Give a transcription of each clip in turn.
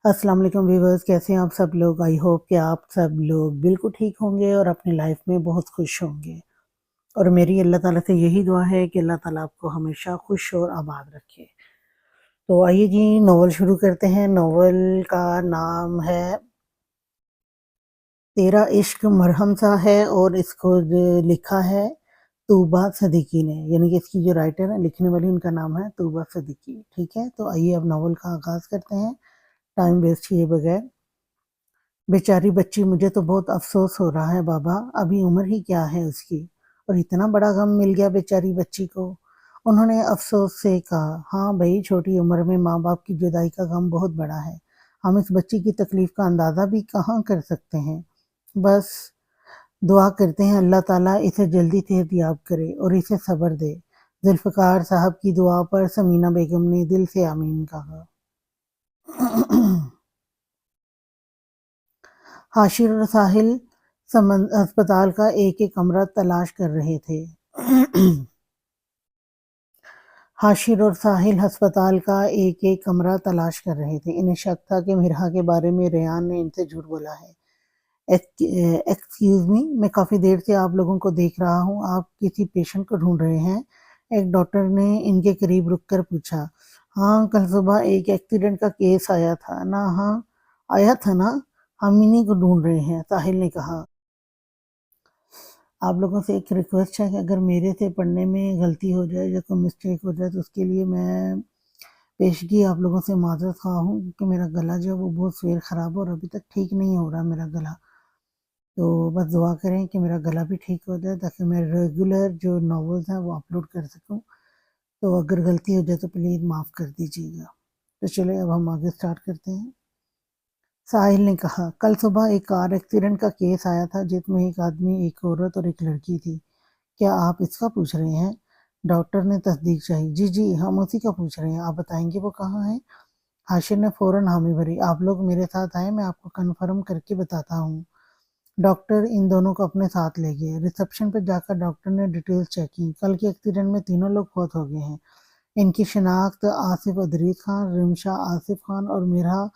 अस्सलाम वालेकुम व्यूअर्स, कैसे हैं आप सब लोग। आई होप कि आप सब लोग बिल्कुल ठीक होंगे और अपनी लाइफ में बहुत खुश होंगे। और मेरी अल्लाह ताला से यही दुआ है कि अल्लाह ताला आपको हमेशा खुश और आबाद रखे। तो आइए जी, नॉवल शुरू करते हैं। नॉवल का नाम है तेरा इश्क मरहम सा है और इसको जो लिखा है तूबा सिद्दीकी ने, यानी कि इसकी जो राइटर है, लिखने वाली, उनका नाम है तूबा सिद्दीकी। ठीक है, तो आइए अब नॉवल का आगाज़ करते हैं टाइम वेस्ट किए बगैर। बेचारी बच्ची, मुझे तो बहुत अफ़सोस हो रहा है बाबा, अभी उम्र ही क्या है उसकी और इतना बड़ा गम मिल गया बेचारी बच्ची को। उन्होंने अफ़सोस से कहा, हाँ भई, छोटी उम्र में माँ-बाप की जुदाई का गम बहुत बड़ा है। हम इस बच्ची की तकलीफ़ का अंदाज़ा भी कहाँ कर सकते हैं। बस दुआ करते हैं अल्लाह ताला इसे जल्दी सेहतयाब करे और इसे सब्र दे। ज़ुल्फ़िकार साहब की दुआ पर समीना बेगम ने दिल से आमीन कहा। हाशिर और साहिल अस्पताल का एक-एक कमरा तलाश कर रहे थे। हाशिर और साहिल अस्पताल का एक-एक कमरा तलाश कर रहे थे। इन्हें शक था कि मिरहा के बारे में रेयान ने इनसे झूठ बोला है। एक्सक्यूज़ मी, मैं काफ़ी देर से आप लोगों को देख रहा हूँ। आप किसी पेशेंट को ढूँढ रहे हैं? एक डॉक्टर ने इनके करीब रुककर पूछा। हाँ, कल सुबह एक एक्सीडेंट का केस आया था ना? हाँ, आया था ना? हम इन्हीं को ढूँढ रहे हैं, साहिल ने कहा। आप लोगों से एक रिक्वेस्ट है कि अगर मेरे से पढ़ने में गलती हो जाए या कोई मिस्टेक हो जाए तो उसके लिए मैं पेशगी आप लोगों से माज़रत ख़्वाह हूँ, क्योंकि मेरा गला जो है वो बहुत सवेर ख़राब है और अभी तक ठीक नहीं हो रहा मेरा गला। तो बस दुआ करें कि मेरा गला भी ठीक हो जाए ताकि मैं रेगुलर जो नॉवेल्स हैं वो अपलोड कर सकूँ। तो अगर गलती हो जाए तो प्लीज़ माफ़ कर दीजिएगा। तो चलिए अब हम आगे स्टार्ट करते हैं। साहिल ने कहा, कल सुबह एक कार एक्सीडेंट का केस आया था जिसमें एक आदमी, एक औरत और एक लड़की थी। क्या आप इसका पूछ रहे हैं? डॉक्टर ने तस्दीक चाही। जी, जी, हम उसी का पूछ रहे हैं। आप बताएँगे वो कहाँ है? हाशिर ने फ़ौरन हामी भरी। आप लोग मेरे साथ आएँ, मैं आपको कन्फर्म करके बताता हूँ। डॉक्टर इन दोनों को अपने साथ ले गए। रिसेप्शन पर जाकर डॉक्टर ने डिटेल्स चेक की। कल के एक्सीडेंट में तीनों लोग फौत हो गए हैं। इनकी शिनाख्त आसिफ अदरीस खान, रिमशा आसिफ खान और मिरहा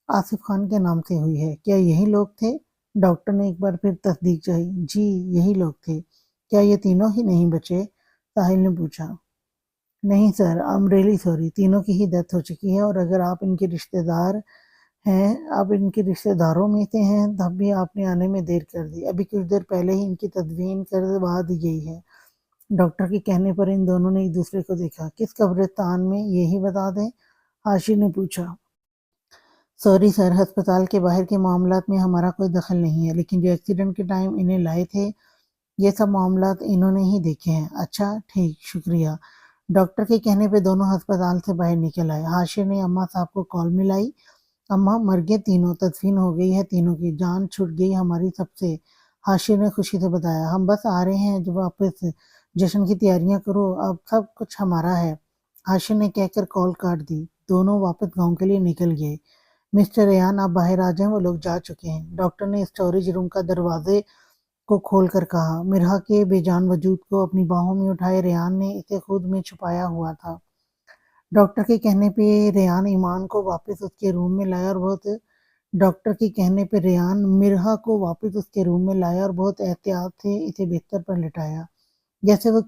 आसिफ खान के नाम से हुई है। क्या यही लोग थे? डॉक्टर ने एक बार फिर तस्दीक चाही। जी, यही लोग थे। क्या ये तीनों ही नहीं बचे? साहिल ने पूछा। नहीं sir, I am really sorry, तीनों की ही डेथ हो चुकी है और अगर आप इनके रिश्तेदार हैं, आप इनके रिश्तेदारों में से हैं, तब भी आपने आने में देर कर दी। अभी कुछ देर पहले ही इनकी तदफीन करवा दी गई है। डॉक्टर के कहने पर इन दोनों ने एक दूसरे को देखा। किस कब्रिस्तान में, ये ही बता दें? हाशिर ने पूछा। सॉरी सर, अस्पताल के बाहर के मामलात में हमारा कोई दखल नहीं है, लेकिन जो एक्सीडेंट के टाइम इन्हें लाए थे, ये सब मामलात इन्होंने ही देखे हैं। अच्छा, ठीक, शुक्रिया। डॉक्टर के कहने पे दोनों अस्पताल से बाहर निकल आए। हाशिर ने अम्मा साहब को कॉल मिलाई। अम्मा, मर गए तीनों, तदफीन हो गई है तीनों की, जान छूट गई हमारी सबसे। हाशिर ने खुशी से बताया। हम बस आ रहे हैं जब वापस, जश्न की तैयारियां करो, अब सब कुछ हमारा है। हाशिर ने कहकर कॉल काट दी। दोनों वापस गांव के लिए निकल गए। मिस्टर रेयान, आप बाहर आ जाएं, वो लोग जा चुके हैं। डॉक्टर ने स्टोरेज रूम का दरवाजे को खोलकर कहा। मिरहा के बेजान वजूद को अपनी बाहों में उठाए रेयान ने इसे खुद में छुपाया हुआ था। डॉक्टर के कहने पे रेयान ईमान को वापस उसके रूम में लाया और बहुत डॉक्टर के कहने पे रेयान मिरहा को वापस उसके रूम में लाया और बहुत एहतियात से इसे बिस्तर पर लिटाया, जैसे वो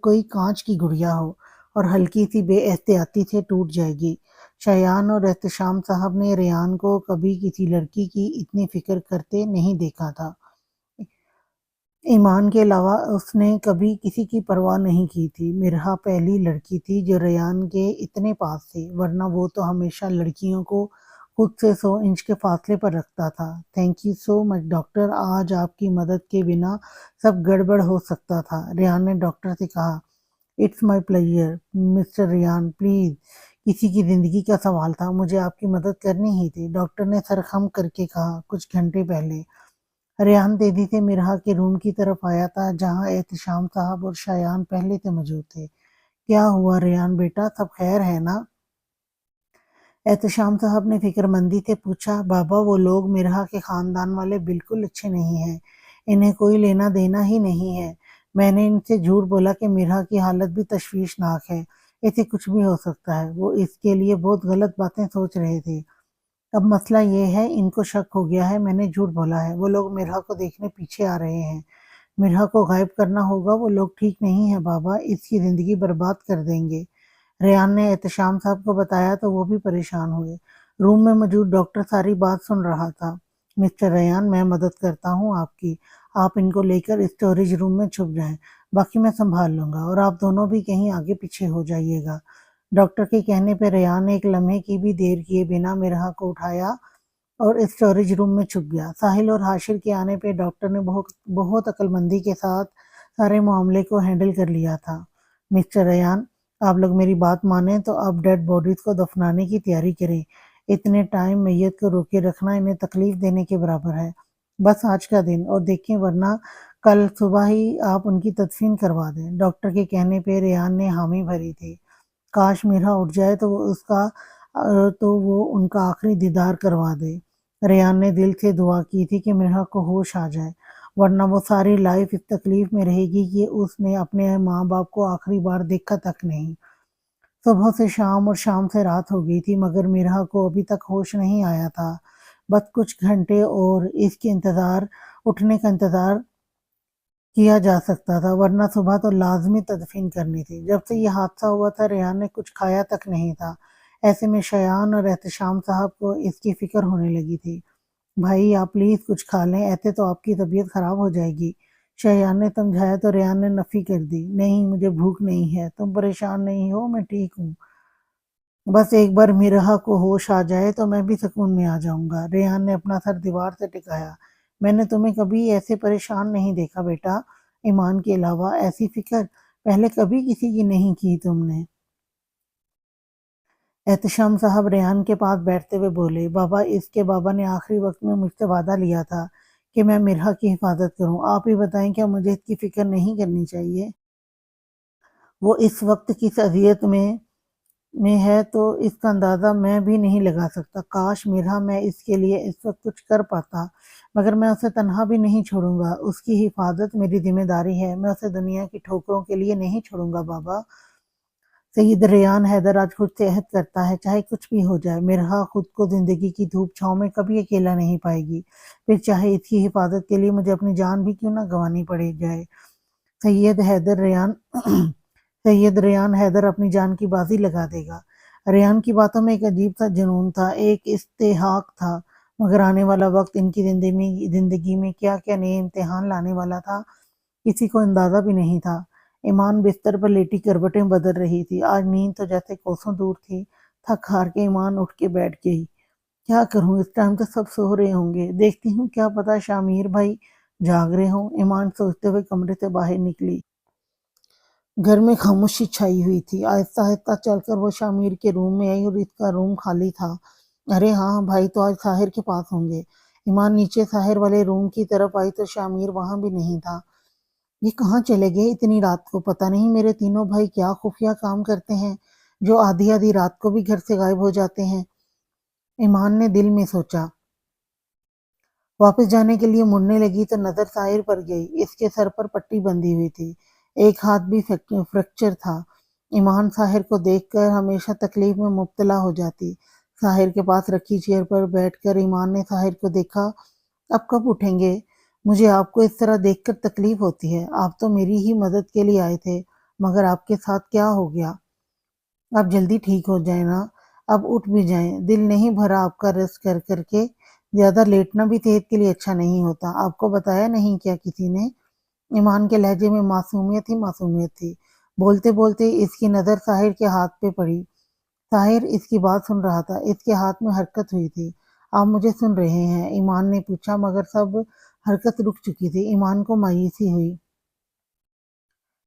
कोई कांच की गुड़िया हो और हल्की सी बेएहतियाती से टूट जाएगी। शयान और एहतशाम साहब ने रेयान को कभी किसी लड़की की इतनी फिक्र करते नहीं देखा था। ईमान के अलावा उसने कभी किसी की परवाह नहीं की थी। मिरहा पहली लड़की थी जो रेयान के इतने पास थी, वरना वो तो हमेशा लड़कियों को खुद से 100 इंच के फासले पर रखता था। Thank you so much doctor, आज आपकी मदद के बिना सब गड़बड़ हो सकता था। रेयान ने डॉक्टर से कहा। It's my pleasure mister Rayan, please, किसी की जिंदगी का सवाल था, मुझे आपकी मदद करनी ही थी, डॉक्टर ने सर खम करके कहा। कुछ घंटे पहले रेहान तेजी से मिरहा के रूम की तरफ आया था जहां एहतशाम साहब और शायान पहले से मौजूद थे। क्या हुआ रेहान बेटा, सब खैर है ना? एहतशाम साहब ने फिक्रमंदी से पूछा। बाबा, वो लोग मिरहा के खानदान वाले बिल्कुल अच्छे नहीं हैं, इन्हें कोई लेना देना ही नहीं है। मैंने इनसे झूठ बोला कि मिरहा की हालत भी तशवीशनाक है, इसे कुछ भी हो सकता है, वो इसके लिए बहुत गलत बातें सोच रहे थे। अब मसला ये है, इनको शक हो गया है मैंने झूठ बोला है। वो लोग मिरहा को देखने पीछे आ रहे हैं। मिरहा को गायब करना होगा। वो लोग ठीक नहीं है बाबा, इसकी ज़िंदगी बर्बाद कर देंगे। रेहान ने एहतशाम साहब को बताया तो वो भी परेशान हुए। रूम में मौजूद डॉक्टर सारी बात सुन रहा था। मिस्टर रेहान, मैं मदद करता हूँ आपकी। आप इनको लेकर स्टोरेज रूम में छुप जाएं। बाकी मैं संभाल लूंगा और आप दोनों भी कहीं आगे पीछे हो जाइएगा। डॉक्टर के कहने पर रेहान ने एक लम्हे की भी देर किए बिना मिरहा को उठाया और स्टोरेज रूम में छुप गया। साहिल और हाशिर के आने पे डॉक्टर ने बहुत बहुत अक्लमंदी के साथ सारे मामले को हैंडल कर लिया था। मिस्टर रेयान, आप लोग मेरी बात माने तो आप डेड बॉडीज को दफनाने की तैयारी करें। इतने टाइम मैयत को रोके रखना इन्हें तकलीफ देने के बराबर है। बस आज का दिन और देखें, वरना कल सुबह ही आप उनकी तदफीन करवा दें। डॉक्टर के कहने पे रेयान ने हामी भरी थी। काश मीरा उठ जाए तो वो उनका आखिरी दीदार करवा दे। रेयान ने दिल से दुआ की थी कि मीरा को होश आ जाए, वरना वो सारी लाइफ इस तकलीफ में रहेगी कि उसने अपने माँ बाप को आखिरी बार देखा तक नहीं। सुबह से शाम और शाम से रात हो गई थी, मगर मीरा को अभी तक होश नहीं आया था। बस कुछ घंटे और इसके इंतजार उठने का इंतजार किया जा सकता था, वरना सुबह तो लाजमी तदफीन करनी थी। जब से ये हादसा हुआ था रेहान ने कुछ खाया तक नहीं था। ऐसे में शयान और एहतशाम साहब को इसकी फिक्र होने लगी थी। भाई आप प्लीज कुछ खा लें, ऐसे तो आपकी तबीयत खराब हो जाएगी। शयान ने समझाया तो रेहान ने नफी कर दी। नहीं, मुझे भूख नहीं है, तुम परेशान नहीं हो, मैं ठीक हूँ। बस एक बार मिरहा को होश आ जाए तो मैं भी सुकून में आ जाऊंगा। रेहान ने अपना सर दीवार से टिकाया। मैंने तुम्हें कभी ऐसे परेशान नहीं देखा बेटा। ईमान के अलावा ऐसी फिक्र पहले कभी किसी की नहीं की तुमने। एहतशाम साहब रेहान के पास बैठते हुए बोले, बाबा, इसके बाबा ने आखिरी वक्त में मुझसे वादा लिया था कि मैं मिरहा की हिफाजत करूं। आप ही बताएं, क्या मुझे इसकी फिक्र नहीं करनी चाहिए? वो इस वक्त किस अजियत में है तो इसका अंदाजा मैं भी नहीं लगा सकता। काश मेरा मैं इसके लिए इस वक्त कुछ कर पाता, मगर मैं उसे तन्हा भी नहीं छोड़ूंगा। उसकी हिफाजत मेरी जिम्मेदारी है। मैं उसे दुनिया की ठोकरों के लिए नहीं छोड़ूंगा बाबा। सईद रेयान हैदर आज खुद से अहद करता है, चाहे कुछ भी हो जाए मिरहा खुद को जिंदगी की धूप छांव में कभी अकेला नहीं पाएगी। फिर चाहे इसकी हिफाजत के लिए मुझे अपनी जान भी क्यों ना गंवानी पड़ जाए। सैयद हैदर रेयान सैयद रेयान हैदर अपनी जान की बाजी लगा देगा। रेयान की बातों में एक अजीब सा जुनून था, एक इस्तेहाक था। मगर आने वाला वक्त इनकी जिंदगी में क्या क्या नए इम्तिहान लाने वाला था, किसी को अंदाजा भी नहीं था। ईमान बिस्तर पर लेटी करवटें बदल रही थी। आज नींद तो जैसे कोसों दूर थी। थक हार के ईमान उठ के बैठ गई। क्या करूं, इस टाइम तो सब सो रहे होंगे, देखती हूँ, क्या पता शामिर भाई जाग रहे हों। ईमान सोचते हुए कमरे से बाहर निकली। घर में खामोशी छाई हुई थी। आहिस्ता आहिस्ता चलकर वो शामिर के रूम में आई और इसका रूम खाली था। अरे हाँ, भाई तो आज साहिर के पास होंगे। ईमान नीचे साहिर वाले रूम की तरफ आई तो शामिर वहां भी नहीं था। ये कहाँ चले गए इतनी रात को? पता नहीं मेरे तीनों भाई क्या खुफिया काम करते हैं जो आधी आधी रात को भी घर से गायब हो जाते हैं। ईमान ने दिल में सोचा। वापस जाने के लिए मुड़ने लगी तो नजर साहिर पर गई। इसके सर पर पट्टी बंधी हुई थी, एक हाथ भी फ्रैक्चर था। ईमान साहिर को देखकर हमेशा तकलीफ में मुब्तला हो जाती। साहिर के पास रखी चेयर पर बैठकर ईमान ने साहिर को देखा। अब कब उठेंगे? मुझे आपको इस तरह देखकर तकलीफ होती है। आप तो मेरी ही मदद के लिए आए थे, मगर आपके साथ क्या हो गया? आप जल्दी ठीक हो जाए ना, अब उठ भी जाएं। दिल नहीं भरा आपका रेस्ट कर करके। ज्यादा लेटना भी सेहत के लिए अच्छा नहीं होता। आपको बताया नहीं क्या किसी ने? ईमान के लहजे में मासूमियत ही मासूमियत थी। बोलते बोलते इसकी नजर साहिर के हाथ पे पड़ी। साहिर इसकी बात सुन रहा था। इसके हाथ में हरकत हुई थी। आप मुझे सुन रहे हैं? ईमान ने पूछा, मगर सब हरकत रुक चुकी थी। ईमान को मायूसी हुई।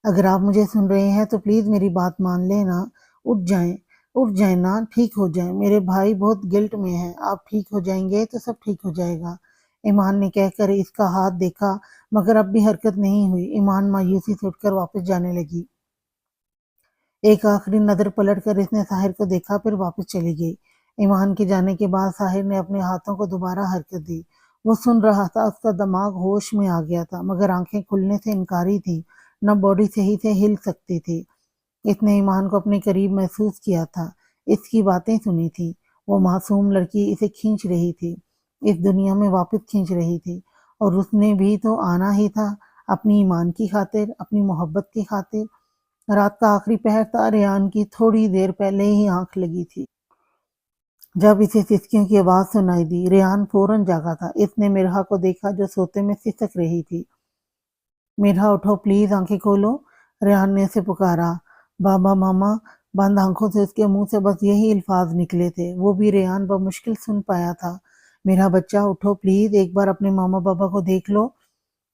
अगर आप मुझे सुन रहे हैं तो प्लीज मेरी बात मान लेना। उठ जाएं, उठ जाएं ना, ठीक हो जाएं। मेरे भाई बहुत गिल्ट में हैं। आप ठीक हो जाएंगे तो सब ठीक हो जाएगा। ईमान ने कहकर इसका हाथ देखा, मगर अब भी हरकत नहीं हुई। ईमान मायूसी से उठकर वापस जाने लगी। एक आखिरी नजर पलट कर इसने साहिर को देखा, फिर वापस चली गई। ईमान के जाने के बाद साहिर ने अपने हाथों को दोबारा हरकत दी। वो सुन रहा था। उसका दिमाग होश में आ गया था, मगर आंखें खुलने से इनकारी थी। न बॉडी सही से हिल सकती थी। इसने ईमान को अपने करीब महसूस किया था, इसकी बातें सुनी थी। वो मासूम लड़की इसे खींच रही थी, इस दुनिया में वापस खींच रही थी, और उसने भी तो आना ही था, अपनी ईमान की खातिर, अपनी मोहब्बत की खातिर। रात का आखिरी पहर था, रेहान की थोड़ी देर पहले ही आंख लगी थी जब इसे सिसकियों की आवाज सुनाई दी। रेहान फौरन जागा था। इसने मिरहा को देखा जो सोते में सिसक रही थी। मिरहा उठो प्लीज, आंखें खोलो, रेहान ने उसे पुकारा। बाबा मामा। बंद आंखों से उसके मुंह से बस यही अल्फाज निकले थे, वो भी रेहान बमुश्किल सुन पाया था। मेरा बच्चा उठो प्लीज, एक बार अपने मामा बाबा को देख लो।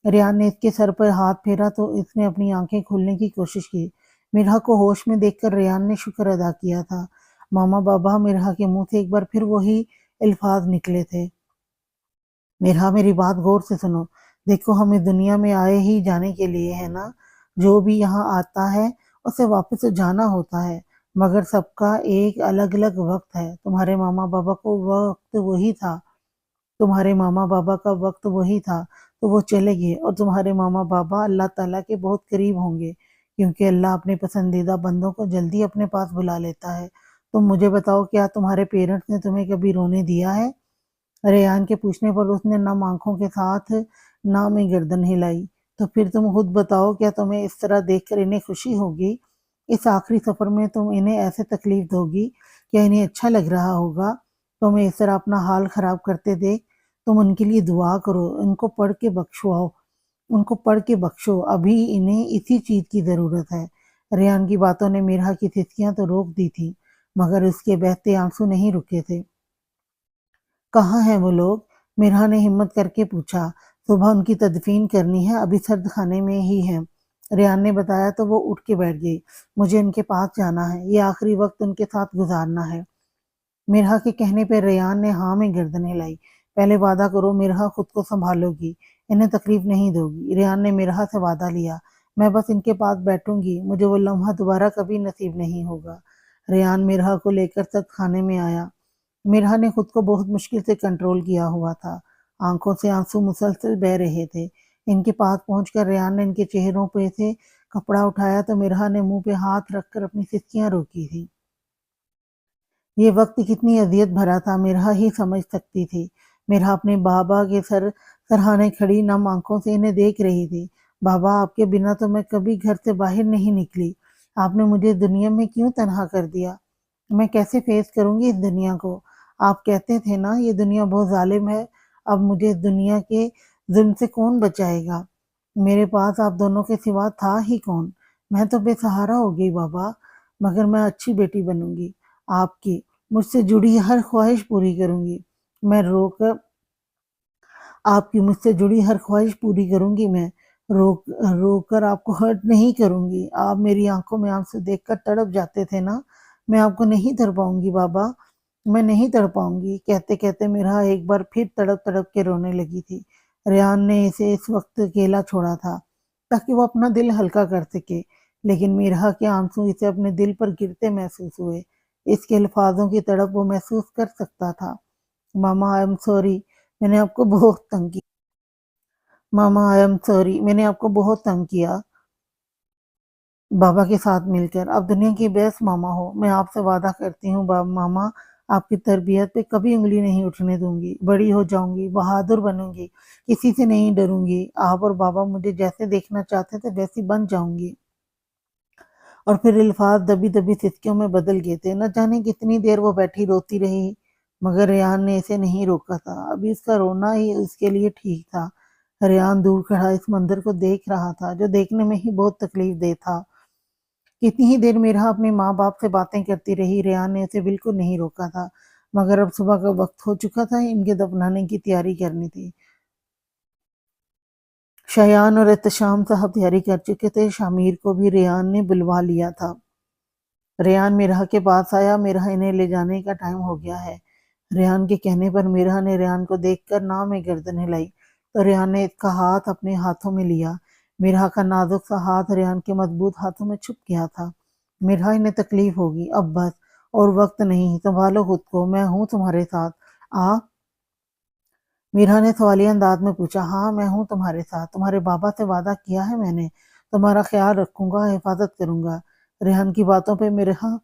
रेहान ने इसके सर पर हाथ फेरा तो इसने अपनी आंखें खोलने की कोशिश की। मिरहा को होश में देखकर रेहान ने शुक्र अदा किया था। मामा बाबा, मिरहा के मुंह से एक बार फिर वही अल्फाज निकले थे। मिरहा, मेरी बात गौर से सुनो। देखो, हम इस दुनिया में आए ही जाने के लिए है ना। जो भी यहाँ आता है उसे वापस तो जाना होता है, मगर सबका एक अलग अलग वक्त है। तुम्हारे मामा बाबा को वक्त वही था, तुम्हारे मामा बाबा का वक्त वही था, तो वो चले गए, और तुम्हारे मामा बाबा अल्लाह ताला के बहुत करीब होंगे, क्योंकि अल्लाह अपने पसंदीदा बंदों को जल्दी अपने पास बुला लेता है। तुम मुझे बताओ, क्या तुम्हारे पेरेंट्स ने तुम्हें कभी रोने दिया है? रेयान के पूछने पर उसने नम आंखों के साथ ना में गर्दन हिलाई। तो फिर तुम खुद बताओ, क्या तुम्हें इस तरह देखकर इन्हें खुशी होगी? इस आखिरी सफर में तुम इन्हें ऐसे तकलीफ दोगी? क्या इन्हें अच्छा लग रहा होगा तुम्हें इस तरह अपना हाल खराब करते देख? तुम उनके लिए दुआ करो, उनको पढ़ के बख्शवाओ, उनको पढ़ के बख्शो, अभी इन्हें इसी चीज की जरूरत है। रेयान की बातों ने मीरा की सिसकियां तो रोक दी थी, मगर उसके बहते आंसू नहीं रुके थे। कहाँ हैं वो लोग? मिरहा ने हिम्मत करके पूछा। सुबह उनकी तदफीन करनी है, अभी सर्द खाने में ही है। रेहान ने बताया तो वो उठ के बैठ गई। मुझे उनके पास जाना है, ये आखिरी वक्त उनके साथ गुजारना है। मिरहा के कहने पर रेहान ने हाँ में गर्दन हिलाई। पहले वादा करो, मिरहा खुद को संभालोगी, इन्हें तकलीफ नहीं दोगी। रेहान ने मिरहा से वादा लिया। मैं बस इनके पास बैठूंगी, मुझे वो लम्हा दोबारा कभी नसीब नहीं होगा। रेहान मिरहा को लेकर सर्द खाने में आया। मिरहा ने खुद को बहुत मुश्किल से कंट्रोल किया हुआ था। आंखों से आंसू मुसलसल बह रहे थे। इनके पास पहुंचकर रेहान ने इनके चेहरों पे से कपड़ा उठाया तो मिरहा ने मुंह पे हाथ रखकर अपनी सिसकियां रोकी थी। ये वक्त कितनी अजियत भरा था, मिरहा ही समझ सकती थी। मिरहा अपने बाबा के सरहाने खड़ी नम आंखों से इन्हें देख रही थी। बाबा, आपके बिना तो मैं कभी घर से बाहर नहीं निकली। आपने मुझे दुनिया में क्यों तन्हा कर दिया? मैं कैसे फेस करूंगी इस दुनिया को? आप कहते थे ना, ये दुनिया बहुत जालिम है। अब मुझे इस दुनिया के जुल्म से कौन बचाएगा? मेरे पास आप दोनों के सिवा था ही कौन? मैं तो बेसहारा हो गई बाबा, मगर मैं अच्छी बेटी बनूंगी आपकी, मुझसे जुड़ी हर ख्वाहिश पूरी करूंगी। मैं रोकर आपकी मुझसे जुड़ी हर ख्वाहिश पूरी करूंगी। मैं रोक रोकर आपको हर्ट नहीं करूंगी। आप मेरी आंखों में आंसू देखकर तड़प जाते थे ना, मैं आपको नहीं तड़पाऊंगी बाबा, मैं नहीं तड़पाऊंगी। कहते कहते मिरहा एक बार फिर तड़प तड़प के रोने लगी थी। रेहान ने इसे इस वक्त अकेला छोड़ा था ताकि वो अपना दिल हल्का कर सके, लेकिन मिरहा के आंसू इसे अपने दिल पर गिरते महसूस हुए। इसके अल्फाजों की तड़प वो महसूस कर सकता था। मामा, आई एम सॉरी, मैंने आपको बहुत तंग किया। मामा, आई एम सॉरी, मैंने आपको बहुत तंग किया बाबा के साथ मिलकर। आप दुनिया की बेस्ट मामा हो। मैं आपसे वादा करती हूँ मामा, आपकी तरबियत पे कभी उंगली नहीं उठने दूंगी। बड़ी हो जाऊंगी, बहादुर बनूंगी, किसी से नहीं डरूंगी। आप और बाबा मुझे जैसे देखना चाहते थे वैसी बन जाऊंगी। और फिर अल्फाज दबी दबी सिसकियों में बदल गए थे। न जाने कितनी देर वो बैठी रोती रही, मगर रेहान ने इसे नहीं रोका था। अभी इसका रोना ही उसके लिए ठीक था। रेहान दूर खड़ा इस मंदिर को देख रहा था, जो देखने में ही बहुत तकलीफ दे था। कितनी ही देर मेरा अपने माँ बाप से बातें करती रही, रेहान ने उसे बिल्कुल नहीं रोका था। मगर अब सुबह का वक्त हो चुका था, इनके दफनाने की तैयारी करनी थी। शयान और एहतशाम साहब तैयारी कर चुके थे। शामिर को भी रेहान ने बुलवा लिया था। रेहान मिरहा के पास आया। मिरहा, इन्हें ले जाने का टाइम हो गया है। रेहान के कहने पर मिरहा ने रेहान को देखकर ना में गर्दन हिलाई, तो रेहान ने इसका हाथ अपने हाथों में लिया। मिरहा का नाजुक सा हाथ रेहान के मजबूत हाथों में छुप गया था। मिरहा, इन्हें तकलीफ होगी, अब बस, और वक्त नहीं, संभालो खुद को, मैं हूं तुम्हारे साथ। आ मीरा ने सवालिया अंदाज में पूछा। हाँ, मैं हूँ तुम्हारे साथ। तुम्हारे बाबा से वादा किया है मैंने, तुम्हारा ख्याल रखूंगा, हिफाजत करूंगा। रेहान की बातों पे मिरहा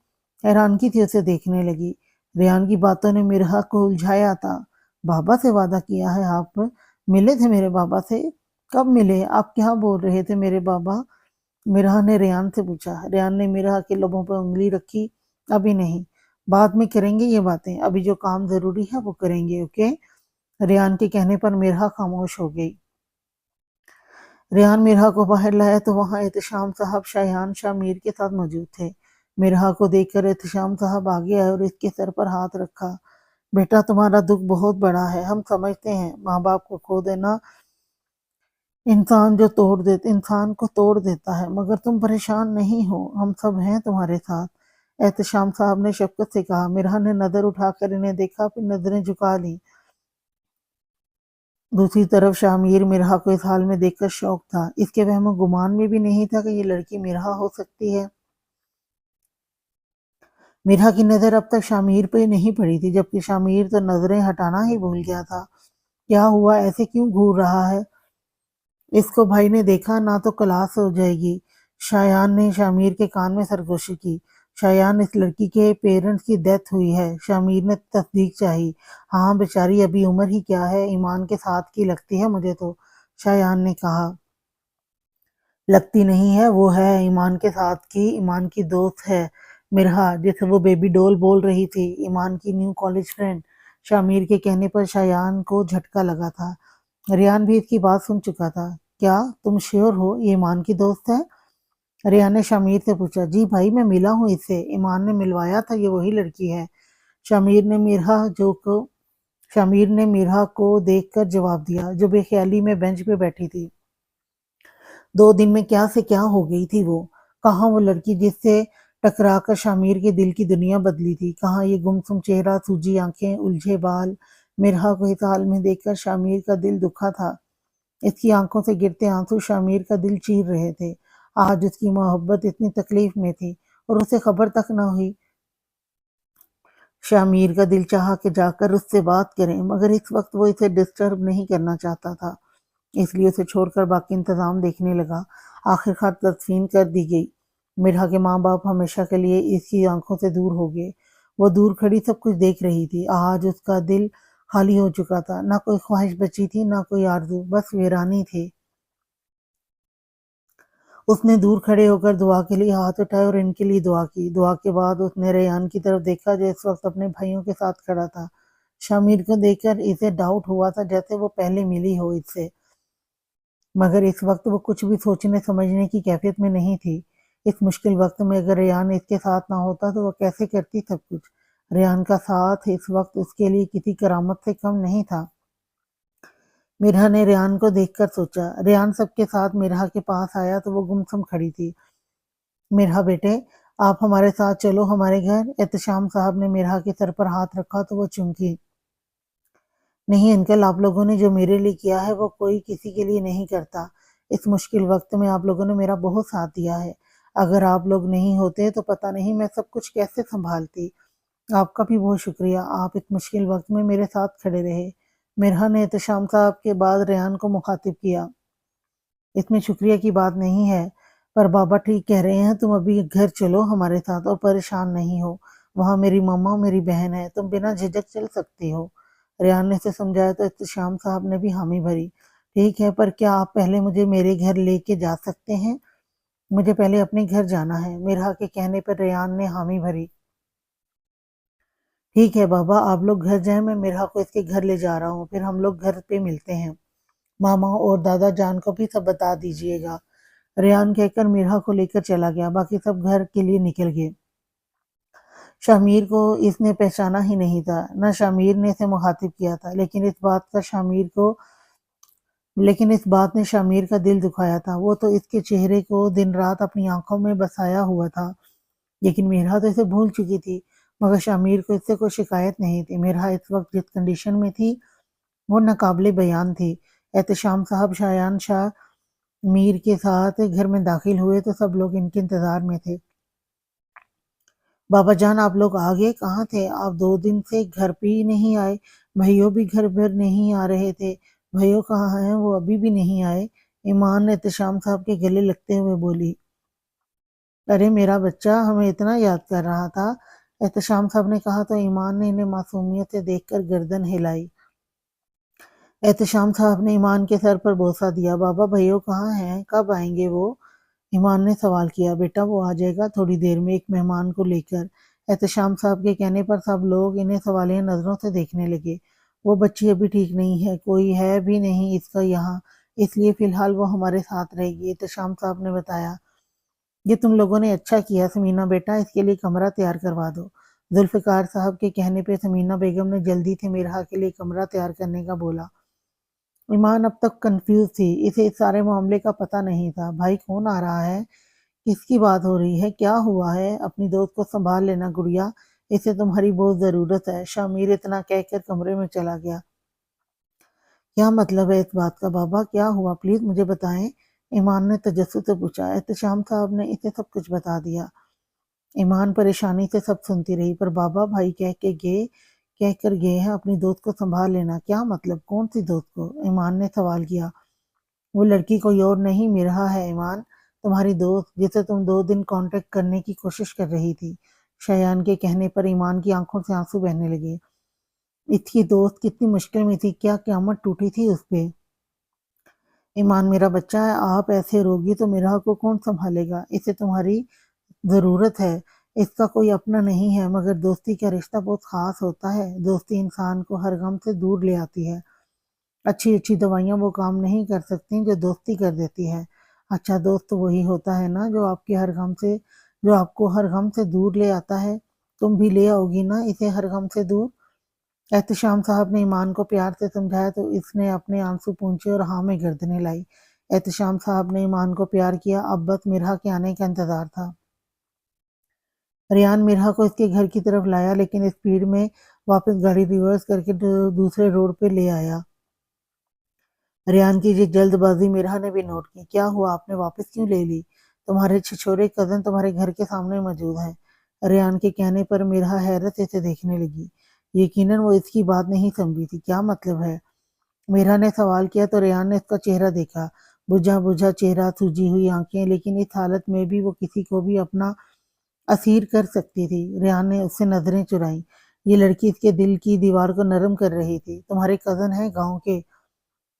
हैरानगी थी उसे देखने लगी। रेहान की बातों ने मिरहा को उलझाया था। बाबा से वादा किया है, आप मिले थे मेरे बाबा से? कब मिले? आप क्या बोल रहे थे मेरे बाबा? मिरहा ने रेहान से पूछा। रेहान ने मिरहा के लबों पर उंगली रखी। अभी नहीं, बाद में करेंगे ये बातें, अभी जो काम जरूरी है वो करेंगे, ओके? रेहान के कहने पर मिरहा खामोश हो गई। रेहान मिरहा को बाहर लाया तो वहां एहतशाम साहब शायान शाह मीर के साथ मौजूद थे। मिरहा को देखकर एहतशाम साहब आगे आए और इसके सर पर हाथ रखा। बेटा, तुम्हारा दुख बहुत बड़ा है, हम समझते हैं। माँ बाप को खो देना इंसान को तोड़ देता है, मगर तुम परेशान नहीं हो, हम सब हैं तुम्हारे साथ। एहतशाम साहब ने शफकत से कहा। मिरहा ने नजर उठाकर इन्हें देखा, फिर नजरें झुका ली। दूसरी तरफ शामिर मिरहा को इस हाल में देखकर शौक था। इसके वहम गुमान में भी नहीं था कि ये लड़की मिरहा हो सकती है। मिरहा की नजर अब तक शामिर पे नहीं पड़ी थी, जबकि शामिर तो नजरें हटाना ही भूल गया था। क्या हुआ? ऐसे क्यों घूर रहा है? इसको भाई ने देखा ना तो क्लास हो जाएगी। शायान ने शामिर के कान में सरगोशी की। शायान, इस लड़की के पेरेंट्स की डेथ हुई है। शामिर ने तस्दीक चाही। हाँ बेचारी, अभी उम्र ही क्या है, ईमान के साथ की लगती है मुझे तो, शायान ने कहा। लगती नहीं है, वो है ईमान के साथ की, ईमान की दोस्त है मिरहा, जिसे वो बेबी डॉल बोल रही थी, ईमान की न्यू कॉलेज फ्रेंड। शामिर के कहने पर शायान को झटका लगा था। रेहान भी इसकी बात सुन चुका था। क्या तुम श्योर हो ये ईमान की दोस्त है? रेहान ने शामिर से पूछा। जी भाई, मैं मिला हूँ इससे, ईमान ने मिलवाया था, ये वही लड़की है। शामिर ने मिरहा जो को शामिर ने मिरहा को देखकर जवाब दिया, जो बेख्याली में बेंच पे बैठी थी। 2 दिन में क्या से क्या हो गई थी वो? कहाँ वो लड़की जिससे टकराकर शामिर के दिल की दुनिया बदली थी? कहाँ ये गुमसुम चेहरा, सूजी आंखें, उलझे बाल? मिरहा को इस हाल में देखकर शामिर का दिल दुखा था। इसकी आंखों से गिरते आंसू शामिर का दिल चीर रहे थे। आज उसकी मोहब्बत इतनी तकलीफ में थी और उसे खबर तक न हुई। शामिर का दिल चाहा कि जाकर उससे बात करें, मगर इस वक्त वो इसे डिस्टर्ब नहीं करना चाहता था, इसलिए उसे छोड़कर बाकी इंतजाम देखने लगा। आखिरकार तदफीन कर दी गई। मिरहा के माँ बाप हमेशा के लिए इसकी आंखों से दूर हो गए। वो दूर खड़ी सब कुछ देख रही थी। आज उसका दिल खाली हो चुका था। ना कोई ख्वाहिश बची थी, ना कोई आरज़ू, बस वीरानी थी। उसने दूर खड़े होकर दुआ के लिए हाथ उठाए और इनके लिए दुआ की। दुआ के बाद उसने रेयान की तरफ देखा, जो इस वक्त अपने भाइयों के साथ खड़ा था। शामिर को देखकर इसे डाउट हुआ था, जैसे वो पहले मिली हो इससे, मगर इस वक्त वो कुछ भी सोचने समझने की कैफियत में नहीं थी। इस मुश्किल वक्त में अगर रेयान इसके साथ ना होता तो वो कैसे करती सब कुछ? रेयान का साथ इस वक्त उसके लिए किसी करामत से कम नहीं था। मिरहा ने रेयान को देखकर सोचा। रेयान सबके साथ मिरहा के पास आया तो वो गुमसुम खड़ी थी। मिरहा बेटे, आप हमारे साथ चलो, हमारे घर। एहतशाम साहब ने मिरहा के सर पर हाथ रखा तो वो चुमकी। नहीं अंकल, आप लोगों ने जो मेरे लिए किया है वो कोई किसी के लिए नहीं करता। इस मुश्किल वक्त में आप लोगों ने मेरा बहुत साथ दिया है। अगर आप लोग नहीं होते तो पता नहीं मैं सब कुछ कैसे संभालती। आपका भी बहुत शुक्रिया, आप इस मुश्किल वक्त में मेरे साथ खड़े रहे। मिरहा ने एहतशाम साहब के बाद रेहान को मुखातिब किया। इसमें शुक्रिया की बात नहीं है, पर बाबा ठीक कह रहे हैं, तुम अभी घर चलो हमारे साथ और परेशान नहीं हो। वहाँ मेरी मम्मा, मेरी बहन है, तुम बिना झिझक चल सकती हो। रेहान ने से समझाया तो एहतशाम साहब ने भी हामी भरी। ठीक है, पर क्या आप पहले मुझे मेरे घर लेके जा सकते हैं? मुझे पहले अपने घर जाना है। मिरहा के कहने पर रेहान ने हामी भरी। ठीक है बाबा, आप लोग घर जाएं, मैं मिरहा को इसके घर ले जा रहा हूँ, फिर हम लोग घर पे मिलते हैं। मामा और दादा जान को भी सब बता दीजिएगा। रेहान कहकर मिरहा को लेकर चला गया। बाकी सब घर के लिए निकल गए। शामिर को इसने पहचाना ही नहीं था, न शामिर ने इसे मुखातिब किया था, लेकिन इस बात ने शामिर का दिल दुखाया था। वो तो इसके चेहरे को दिन रात अपनी आंखों में बसाया हुआ था, लेकिन मिरहा तो इसे भूल चुकी थी। मगर शामिर को इससे कोई शिकायत नहीं थी। मिरहा इस वक्त जिस कंडीशन में थी वो नाकाबिले बयान थी। एहतशाम साहब शायान शाह मीर के साथ घर में दाखिल हुए तो सब लोग इनके इंतजार में थे। बाबा जान, आप लोग आ गए? कहाँ थे आप? 2 दिन से घर पे ही नहीं आए। भैया भी घर पर नहीं आ रहे थे। भैया कहाँ हैं? वो अभी भी नहीं आए। ईमान एहतशाम साहब के गले लगते हुए बोली। अरे मेरा बच्चा हमें इतना याद कर रहा था। احتشام صاحب نے کہا تو ایمان نے انہیں معصومیت سے دیکھ کر گردن ہلائی۔ احتشام صاحب نے ایمان کے سر پر بوسہ دیا۔ بابا بھائیو کہاں ہیں؟ کب آئیں گے وہ؟ ایمان نے سوال کیا۔ بیٹا وہ آ جائے گا تھوڑی دیر میں ایک مہمان کو لے کر۔ احتشام صاحب کے کہنے پر سب لوگ انہیں سوالیہ نظروں سے دیکھنے لگے۔ وہ بچی ابھی ٹھیک نہیں ہے، کوئی ہے بھی نہیں اس کا یہاں، اس لیے فی الحال وہ ہمارے ساتھ رہے گی، احتشام صاحب نے بتایا۔ یہ تم لوگوں نے اچھا کیا سمینا بیٹا، اس کے لیے کمرہ تیار کروا دو۔ ذوالفقار صاحب کے کہنے پہ سمینا بیگم نے جلدی سے میرہا کے لیے کمرہ تیار کرنے کا بولا۔ ایمان اب تک کنفیوز تھی، اسے اس سارے معاملے کا پتہ نہیں تھا۔ بھائی کون آ رہا ہے؟ کس کی بات ہو رہی ہے؟ کیا ہوا ہے؟ اپنی دوست کو سنبھال لینا گڑیا، اسے تمہاری بہت ضرورت ہے۔ شامیر اتنا کہہ کر کمرے میں چلا گیا۔ کیا مطلب ہے اس بات کا بابا؟ کیا ہوا پلیز مجھے بتائیں، ایمان نے تجسس سے پوچھا۔ احتشام صاحب نے اسے سب کچھ بتا دیا۔ ایمان پریشانی سے سب سنتی رہی، پر بابا بھائی کہہ کر گئے ہیں اپنی دوست کو سنبھال لینا، کیا مطلب؟ کون سی دوست کو؟ ایمان نے سوال کیا۔ وہ لڑکی کوئی اور نہیں میرہا ہے ایمان، تمہاری دوست جسے تم 2 دن کانٹیکٹ کرنے کی کوشش کر رہی تھی۔ شایان کے کہنے پر ایمان کی آنکھوں سے آنسو بہنے لگے۔ اس کی دوست کتنی مشکل میں تھی، کیا قیامت ٹوٹی تھی اس پہ؟ ایمان میرا بچہ ہے، آپ ایسے روگی تو میرا کو کون سنبھالے گا؟ اسے تمہاری ضرورت ہے، اس کا کوئی اپنا نہیں ہے، مگر دوستی کا رشتہ بہت خاص ہوتا ہے۔ دوستی انسان کو ہر غم سے دور لے آتی ہے۔ اچھی دوائیاں وہ کام نہیں کر سکتی جو دوستی کر دیتی ہے۔ اچھا دوست وہی ہوتا ہے نا جو آپ کو ہر غم سے دور لے آتا ہے۔ تم بھی لے آؤ گی نا اسے ہر غم سے دور؟ احتشام صاحب نے ایمان کو پیار سے سمجھایا تو اس نے اپنے آنسو پونچھے اور ہاں میں گردن ہلائی۔ احتشام صاحب نے ایمان کو پیار کیا، اب بس میرہا کے آنے کا انتظار تھا۔ ریان میرہا کو اس کے گھر کی طرف لایا، لیکن اسپیڈ میں واپس گاڑی ریورس کر کے دوسرے روڈ پہ لے آیا۔ ریان کی یہ جلد بازی میرہا نے بھی نوٹ کی۔ کیا ہوا، آپ نے واپس کیوں لے لی؟ تمہارے چھچورے کزن تمہارے گھر کے سامنے موجود ہیں۔ ریان کے کہنے پر میرہا حیرت سے اسے دیکھنے لگی۔ یقیناً وہ اس کی بات نہیں سمجھی تھی۔ کیا مطلب ہے؟ میرہا نے سوال کیا تو ریان نے اس کا چہرہ دیکھا، بجھا چہرہ، سوجی ہوئی آنکھیں، لیکن اس حالت میں بھی وہ کسی کو بھی اپنا اسیر کر سکتی تھی۔ ریان نے اس سے نظریں چرائیں۔ یہ لڑکی اس کے دل کی دیوار کو نرم کر رہی تھی۔ تمہارے کزن ہیں گاؤں کے،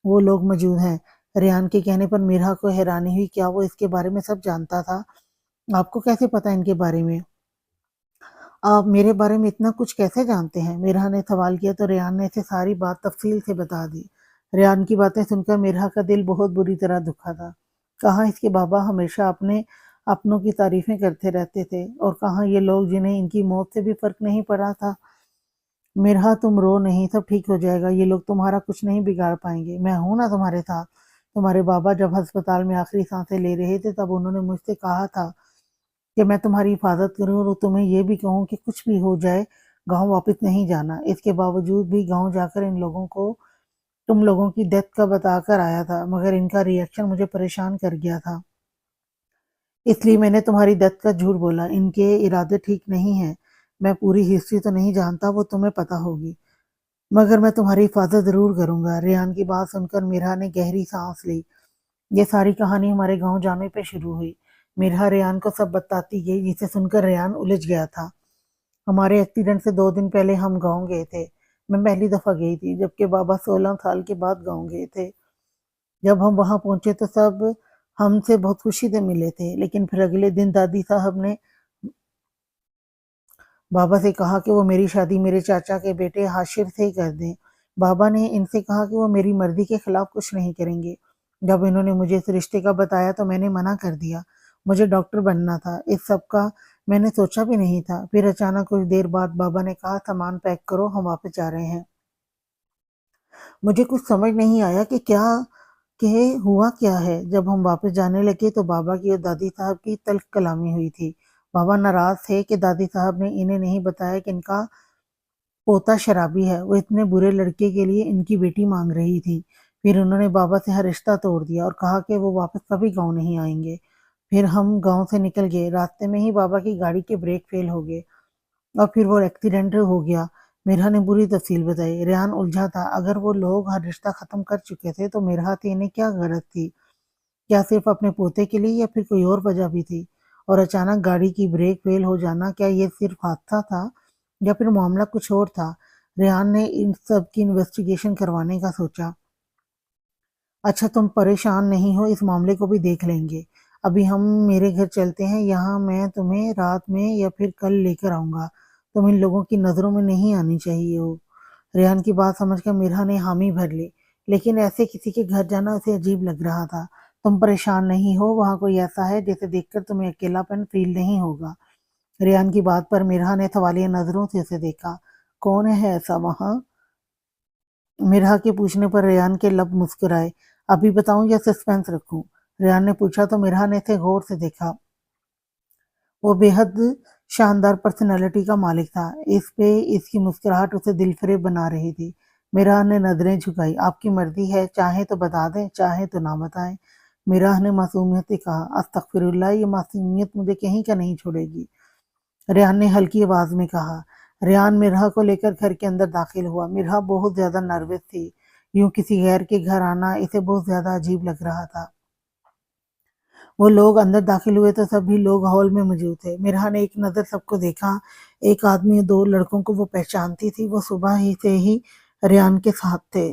وہ لوگ موجود ہیں؟ ریان کے کہنے پر میرہا کو حیرانی ہوئی، کیا وہ اس کے بارے میں سب جانتا تھا؟ آپ کو کیسے پتا ان کے بارے میں؟ آپ میرے بارے میں اتنا کچھ کیسے جانتے ہیں؟ میرہا نے سوال کیا تو ریان نے اسے ساری بات تفصیل سے بتا دی۔ ریان کی باتیں سن کر میرہا کا دل بہت بری طرح دکھا تھا۔ کہاں اس کے بابا ہمیشہ اپنوں کی تعریفیں کرتے رہتے تھے، اور کہاں یہ لوگ جنہیں ان کی موت سے بھی فرق نہیں پڑا تھا۔ میرہا تم رو نہیں، سب ٹھیک ہو جائے گا، یہ لوگ تمہارا کچھ نہیں بگاڑ پائیں گے، میں ہوں نا تمہارے ساتھ۔ تمہارے بابا جب ہسپتال میں آخری سانسیں لے رہے تھے تب انہوں نے مجھ سے کہا تھا کہ میں تمہاری حفاظت کروں، اور تمہیں یہ بھی کہوں کہ کچھ بھی ہو جائے گاؤں واپس نہیں جانا۔ اس کے باوجود بھی گاؤں جا کر ان لوگوں کو تم لوگوں کی ڈیتھ کا بتا کر آیا تھا، مگر ان کا ری ایکشن مجھے پریشان کر گیا تھا، اس لیے میں نے تمہاری ڈیتھ کا جھوٹ بولا۔ ان کے ارادے ٹھیک نہیں ہیں، میں پوری ہسٹری تو نہیں جانتا، وہ تمہیں پتہ ہوگی، مگر میں تمہاری حفاظت ضرور کروں گا۔ ریان کی بات سن کر میرہا نے گہری سانس لی۔ یہ ساری کہانی ہمارے گاؤں جانے پہ شروع ہوئی۔ میرہا ریان کو سب بتاتی گئی، جسے سن کر ریان الجھ گیا تھا۔ ہمارے ایکسیڈنٹ سے 2 دن پہلے ہم گاؤں گئے تھے، میں پہلی دفعہ گئی تھی، جبکہ بابا 16 سال کے بعد گاؤں گئے تھے۔ جب ہم وہاں پہنچے تو سب ہم سے بہت خوشی سے ملے تھے، لیکن پھر اگلے دن دادی صاحب نے بابا سے کہا کہ وہ میری شادی میرے چاچا کے بیٹے حاشر سے کر دیں۔ بابا نے ان سے کہا کہ وہ میری مرضی کے خلاف کچھ نہیں کریں گے۔ جب انہوں نے مجھے اس رشتے کا بتایا تو میں نے منع کر دیا، مجھے ڈاکٹر بننا تھا، اس سب کا میں نے سوچا بھی نہیں تھا۔ پھر اچانک کچھ دیر بعد بابا نے کہا سامان پیک کرو، ہم واپس جا رہے ہیں۔ مجھے کچھ سمجھ نہیں آیا کہ ہوا کیا ہے۔ جب ہم واپس جانے لگے تو بابا کی اور دادی صاحب کی تلخ کلامی ہوئی تھی۔ بابا ناراض تھے کہ دادی صاحب نے انہیں نہیں بتایا کہ ان کا پوتا شرابی ہے، وہ اتنے برے لڑکے کے لیے ان کی بیٹی مانگ رہی تھی۔ پھر انہوں نے بابا سے ہر رشتہ توڑ دیا اور کہا کہ وہ واپس کبھی گاؤں نہیں آئیں گے۔ پھر ہم گاؤں سے نکل گئے، راستے میں ہی بابا کی گاڑی کے بریک فیل ہو گئے اور پھر وہ ایکسیڈنٹ ہو گیا۔ میرہا نے بری تفصیل بتائی۔ ریان الجھا تھا، اگر وہ لوگ ہر رشتہ ختم کر چکے تھے تو میرہا سے انہیں کیا غرض تھی؟ کیا صرف اپنے پوتے کے لیے یا پھر کوئی اور وجہ بھی تھی؟ और अचानक गाड़ी की ब्रेक फेल हो जाना, क्या ये सिर्फ हादसा था या फिर मामला कुछ और था? रेहान ने इन सब की इन्वेस्टिगेशन करवाने का सोचा। अच्छा, तुम परेशान नहीं हो, इस मामले को भी देख लेंगे। अभी हम मेरे घर चलते हैं, यहाँ मैं तुम्हें रात में या फिर कल लेकर आऊँगा। तुम इन लोगों की नज़रों में नहीं आनी चाहिए हो। रेहान की बात समझकर मिरहा ने हामी भर ली, लेकिन ऐसे किसी के घर जाना उसे अजीब लग रहा था। तुम परेशान नहीं हो, वहाँ कोई ऐसा है जिसे देखकर तुम्हें अकेलापन फील नहीं होगा। रेहान की बात पर मिरहा ने सवालिया नज़रों से उसे देखा। कौन है ऐसा वहाँ? मिरहा के पूछने पर रेहान के लब मुस्कुराए। अभी बताऊं या सस्पेंस रखूं? रेहान ने पूछा तो मिरहा ने इसे गौर से देखा। वो बेहद शानदार पर्सनैलिटी का मालिक था। इस पे इसकी मुस्कुराहट उसे दिलफरेब बना रही थी। मिराह ने नजरें झुकाई। आपकी मर्जी है, चाहे तो बता दें, चाहे तो ना बताएं। मिराह ने मासूमियत से कहा। अस्तगफिरुल्लाह, ये मासूमियत मुझे कहीं का नहीं छोड़ेगी। रेहान ने हल्की आवाज में कहा। रेहान मिरहा को लेकर घर के अंदर दाखिल हुआ। मिरहा बहुत ज्यादा नर्वस थी। यूं किसी गैर के घर आना इसे बहुत ज्यादा अजीब लग रहा था। वो लोग अंदर दाखिल हुए तो सभी लोग हॉल में मौजूद थे। मिरहा ने एक नज़र सबको देखा। एक आदमी और दो लड़कों को वो पहचानती थी। वो सुबह ही से ही रेहान के साथ थे,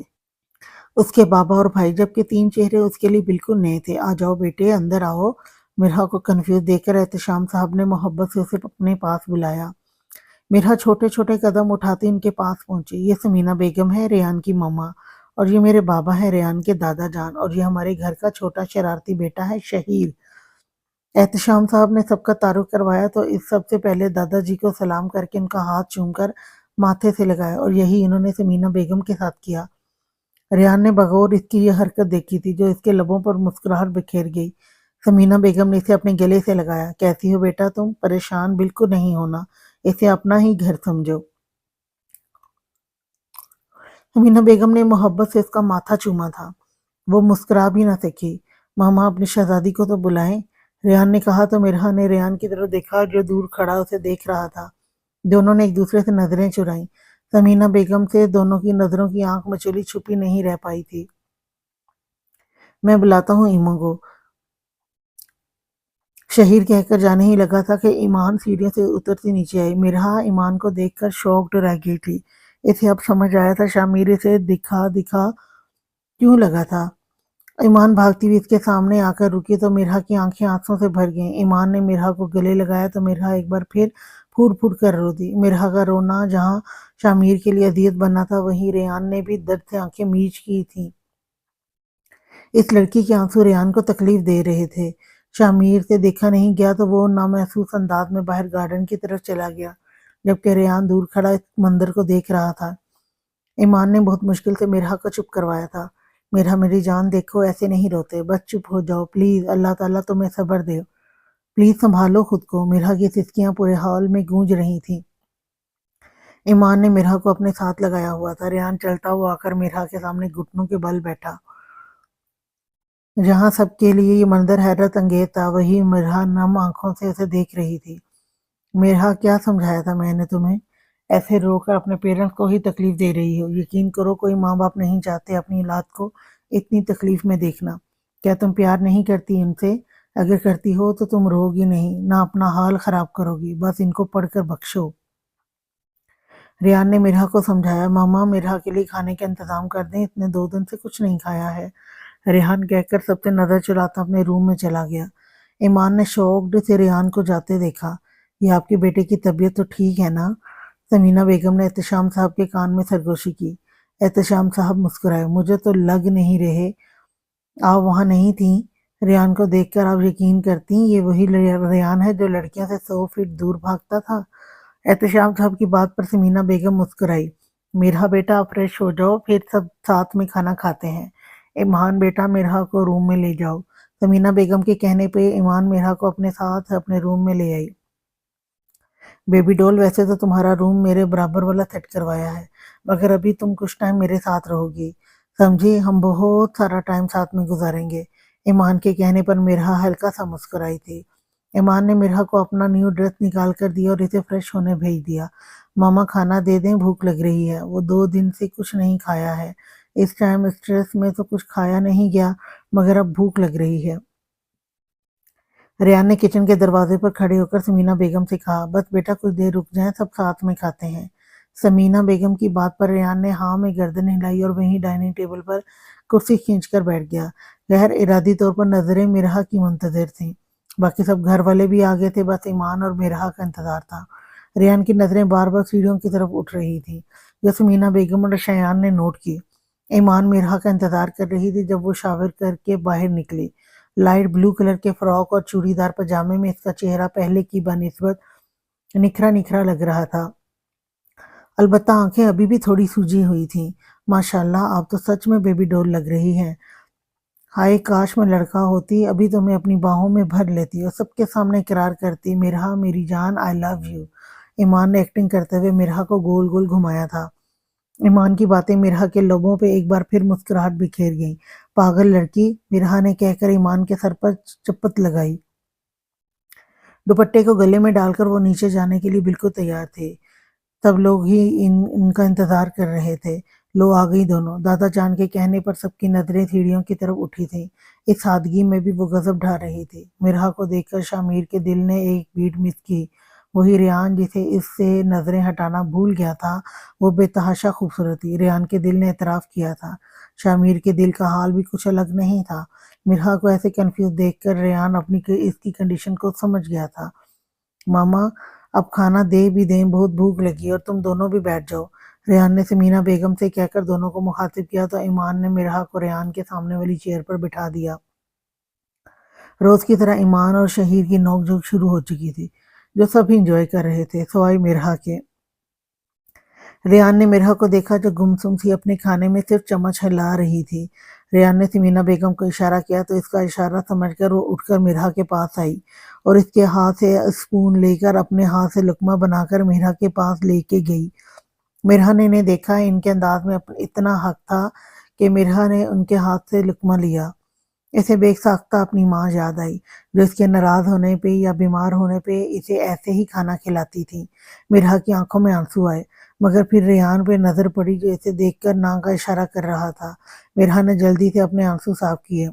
उसके बाबा और भाई, जबकि तीन चेहरे उसके लिए बिल्कुल नए थे। आ जाओ बेटे, अंदर आओ। मिरहा को कंफ्यूज देखकर एहतशाम साहब ने मोहब्बत से उसे अपने पास बुलाया। मिरहा छोटे छोटे कदम उठाती उनके पास पहुंची। ये समीना बेगम है, रेहान की मामा, और ये मेरे बाबा है, रेहान के दादा जान, और ये हमारे घर का छोटा शरारती बेटा है, शहीर। एहतशाम साहब ने सबका तारुफ करवाया तो इस सबसे पहले दादाजी को सलाम करके उनका हाथ चूमकर माथे से लगाया, और यही इन्होंने समीना बेगम के साथ किया। रेहान ने बगौर इसकी ये हरकत देखी थी, जो इसके लबों पर मुस्कुराहट बिखेर गई। समीना बेगम ने इसे अपने गले से लगाया। कैसी हो बेटा तुम? परेशान बिल्कुल नहीं होना, इसे अपना ही घर समझो। समीना बेगम ने मोहब्बत से उसका माथा चूमा था। वो मुस्कुरा भी न सकी। मामा, अपनी शहजादी को तो बुलाएं। रेहान ने कहा तो मिरहा ने रेहान की तरफ देखा, जो दूर खड़ा उसे देख रहा था। दोनों ने एक दूसरे से नजरें चुराई। समीना बेगम से दोनों की नजरों की आंख मचोली छुपी नहीं रह पाई थी। मैं बुलाता हूँ ईमो को, शहीर कहकर जाने ही लगा था कि ईमान सीढ़ियों से उतरती नीचे आई। मिरहा ईमान को देखकर शॉक्ड रह गई थी। इसे अब समझ आया था शामिर इसे दिखा दिखा क्यों लगा था। ईमान भागती हुई इसके सामने आकर रुकी तो मिरहा की आंखें आंसुओं से भर गईं। ईमान ने मिरहा को गले लगाया तो मिरहा एक बार फिर फूट फूट कर रो दी। मिरहा का रोना जहां शामिर के लिए अजियत बना था, वहीं रेहान ने भी दर्द से आंखें मीच की थी। इस लड़की के आंसू रेहान को तकलीफ दे रहे थे। शामिर से देखा नहीं गया तो वो नामहसूस अंदाज में बाहर गार्डन की तरफ चला गया, जबकि रेहान दूर खड़ा इस मंदिर को देख रहा था। ईमान ने बहुत मुश्किल से मिरहा को चुप करवाया था। मिरहा, मेरी जान, देखो ऐसे नहीं रोते, बस चुप हो जाओ प्लीज, अल्लाह ताला तुम्हें सब्र दे। प्लीज संभालो खुद को। मिरहा की सिसकियां पूरे हॉल में गूंज रही थी। ईमान ने मिरहा को अपने साथ लगाया हुआ था। रेहान चलता हुआ आकर मिरहा के सामने घुटनों के बल बैठा। जहां सबके लिए ये मंजर हैरत अंगेज था, वही मिरहा नम आंखों से उसे देख रही थी। मिरहा, क्या समझाया था मैंने तुम्हें? ऐसे रोकर अपने पेरेंट्स को ही तकलीफ दे रही हो। यकीन करो, कोई माँ बाप नहीं चाहते अपनी औलाद को इतनी तकलीफ में देखना। क्या तुम प्यार नहीं करती उनसे? अगर करती हो तो तुम रोगी नहीं, ना अपना हाल खराब करोगी। बस इनको पढ़कर बख्शो। रियान ने मिरहा को समझाया। मामा, मिरहा के लिए खाने का इंतजाम कर दें, इसने 2 दिन से कुछ नहीं खाया है। रेहान कहकर सबसे नजर चुराता अपने रूम में चला गया। ईमान ने शौक्ड से रेहान को जाते देखा। ये आपके बेटे की तबीयत तो ठीक है ना? समीना बेगम ने एहतशाम साहब के कान में सरगोशी की। एहतशाम साहब मुस्कुराए। मुझे तो लग नहीं रहे आप वहां नहीं थी। रेहान को देखकर आप यकीन करती, ये वही रेहान है जो लड़कियों से 100 फीट दूर भागता था। एहतशाम साहब की बात पर समीना बेगम मुस्कुराई। मिरहा बेटा, आप फ्रेश हो जाओ, फिर सब साथ में खाना खाते हैं। ईमान बेटा, मिरहा को रूम में ले जाओ। समीना बेगम के कहने पे ईमान मिरहा को अपने साथ अपने रूम में ले आई। बेबी डॉल, वैसे तो तुम्हारा रूम मेरे बराबर वाला सेट करवाया है, मगर अभी तुम कुछ टाइम मेरे साथ रहोगी, समझी? हम बहुत सारा टाइम साथ में गुजारेंगे। ईमान के कहने पर मिरहा हल्का सा मुस्कुराई थी। ईमान ने मिरहा को अपना न्यू ड्रेस निकाल कर दिया और इसे फ्रेश होने भेज दिया। मामा, खाना दे दें, भूख लग रही है। वो 2 दिन से कुछ नहीं खाया है। इस टाइम स्ट्रेस में तो कुछ खाया नहीं गया, मगर अब भूख लग रही है। रेहान ने किचन के दरवाजे पर खड़े होकर समीना बेगम से कहा, बस बेटा कुछ देर रुक जाएं, सब साथ में खाते हैं। समीना बेगम की बात पर रेहान ने हाँ में गर्दन हिलाई और वहीं डाइनिंग टेबल पर कुर्सी खींचकर बैठ गया। गैर इरादी तौर पर नजरें मिरहा की मुंतजिर थीं। बाकी सब घर वाले भी आ गए थे, बस ईमान और मिरहा का इंतजार था। रेहान की नजरें बार बार सीढ़ियों की तरफ उठ रही थी, जो समीना बेगम और शयान ने नोट की। ईमान मिरहा का इंतजार कर रही थी जब वो शावर करके बाहर निकली। लाइट ब्लू कलर के फ्रॉक और चूड़ीदार पजामे में इसका चेहरा पहले की बनिस्बत निखरा निखरा लग रहा था। अलबत्ता आंखें अभी भी थोड़ी सूजी हुई थीं। माशाल्लाह, आप तो सच में बेबी डॉल लग रही हैं। हाय काश मैं लड़का होती, अभी तो मैं अपनी बाहों में भर लेती और सबके सामने इकरार करती, मिरहा मेरी जान, आई लव यू। ईमान ने एक्टिंग करते हुए मिरहा को गोल गोल घुमाया था। ईमान की बातें मिरहा के लबों पे एक बार फिर मुस्कुराहट बिखेर गई। पागल लड़की, मिरहा ने कहकर ईमान के सर पर चपत लगाई। दुपट्टे को गले में डालकर वो नीचे जाने के लिए बिल्कुल तैयार थे। सब लोग ही इनका इंतजार कर रहे थे। लो आ गई दोनों। दादा जान के कहने पर सबकी नजरें सीढ़ियों की तरफ उठी थी। इस सादगी में भी वो गजब ढा रही थी। मिरहा को देखकर शामिर के दिल ने एक बीट मिस की। वही रेहान जिसे इससे नजरें हटाना भूल गया था, वो बेतहाशा खूबसूरत थी। रेहान के दिल ने एतराफ किया था। शामिर के दिल का हाल भी कुछ अलग नहीं था। मिरहा को ऐसे कंफ्यूज देखकर रेहान अपनी इसकी कंडीशन को समझ गया था। मामा, अब खाना दे भी दें, बहुत भूख लगी और तुम दोनों भी बैठ जाओ। रेहान ने समीना बेगम से कहकर दोनों को मुखातिब किया तो ईमान ने मिरहा को रेहान के सामने वाली चेयर पर बिठा दिया। रोज की तरह ईमान और शहीर की नोकझोंक शुरू हो चुकी थी, जो सभी इंजॉय कर रहे थे सवाई मिरहा के। रेहान ने मिरहा को देखा जो गुमसुम सी अपने खाने में सिर्फ चम्मच हिला रही थी। रेहान ने समीना बेगम को इशारा किया तो इसका इशारा समझकर वो उठकर मिरहा के पास आई और इसके हाथ से स्पून लेकर अपने हाथ से लुकमा बनाकर मिरहा के पास लेके गई। मिरहा ने इन्हें देखा। इनके अंदाज में इतना हक था कि मिरहा ने उनके हाथ से लुकमा लिया। इसे बेसाख्ता अपनी माँ याद आई, जो इसके नाराज होने पे या बीमार होने पे इसे ऐसे ही खाना खिलाती थी। मिरहा की आंखों में आंसू आए, मगर फिर रेहान पे नजर पड़ी जो इसे देखकर ना का इशारा कर रहा था। मिरहा ने जल्दी से अपने आंसू साफ किए।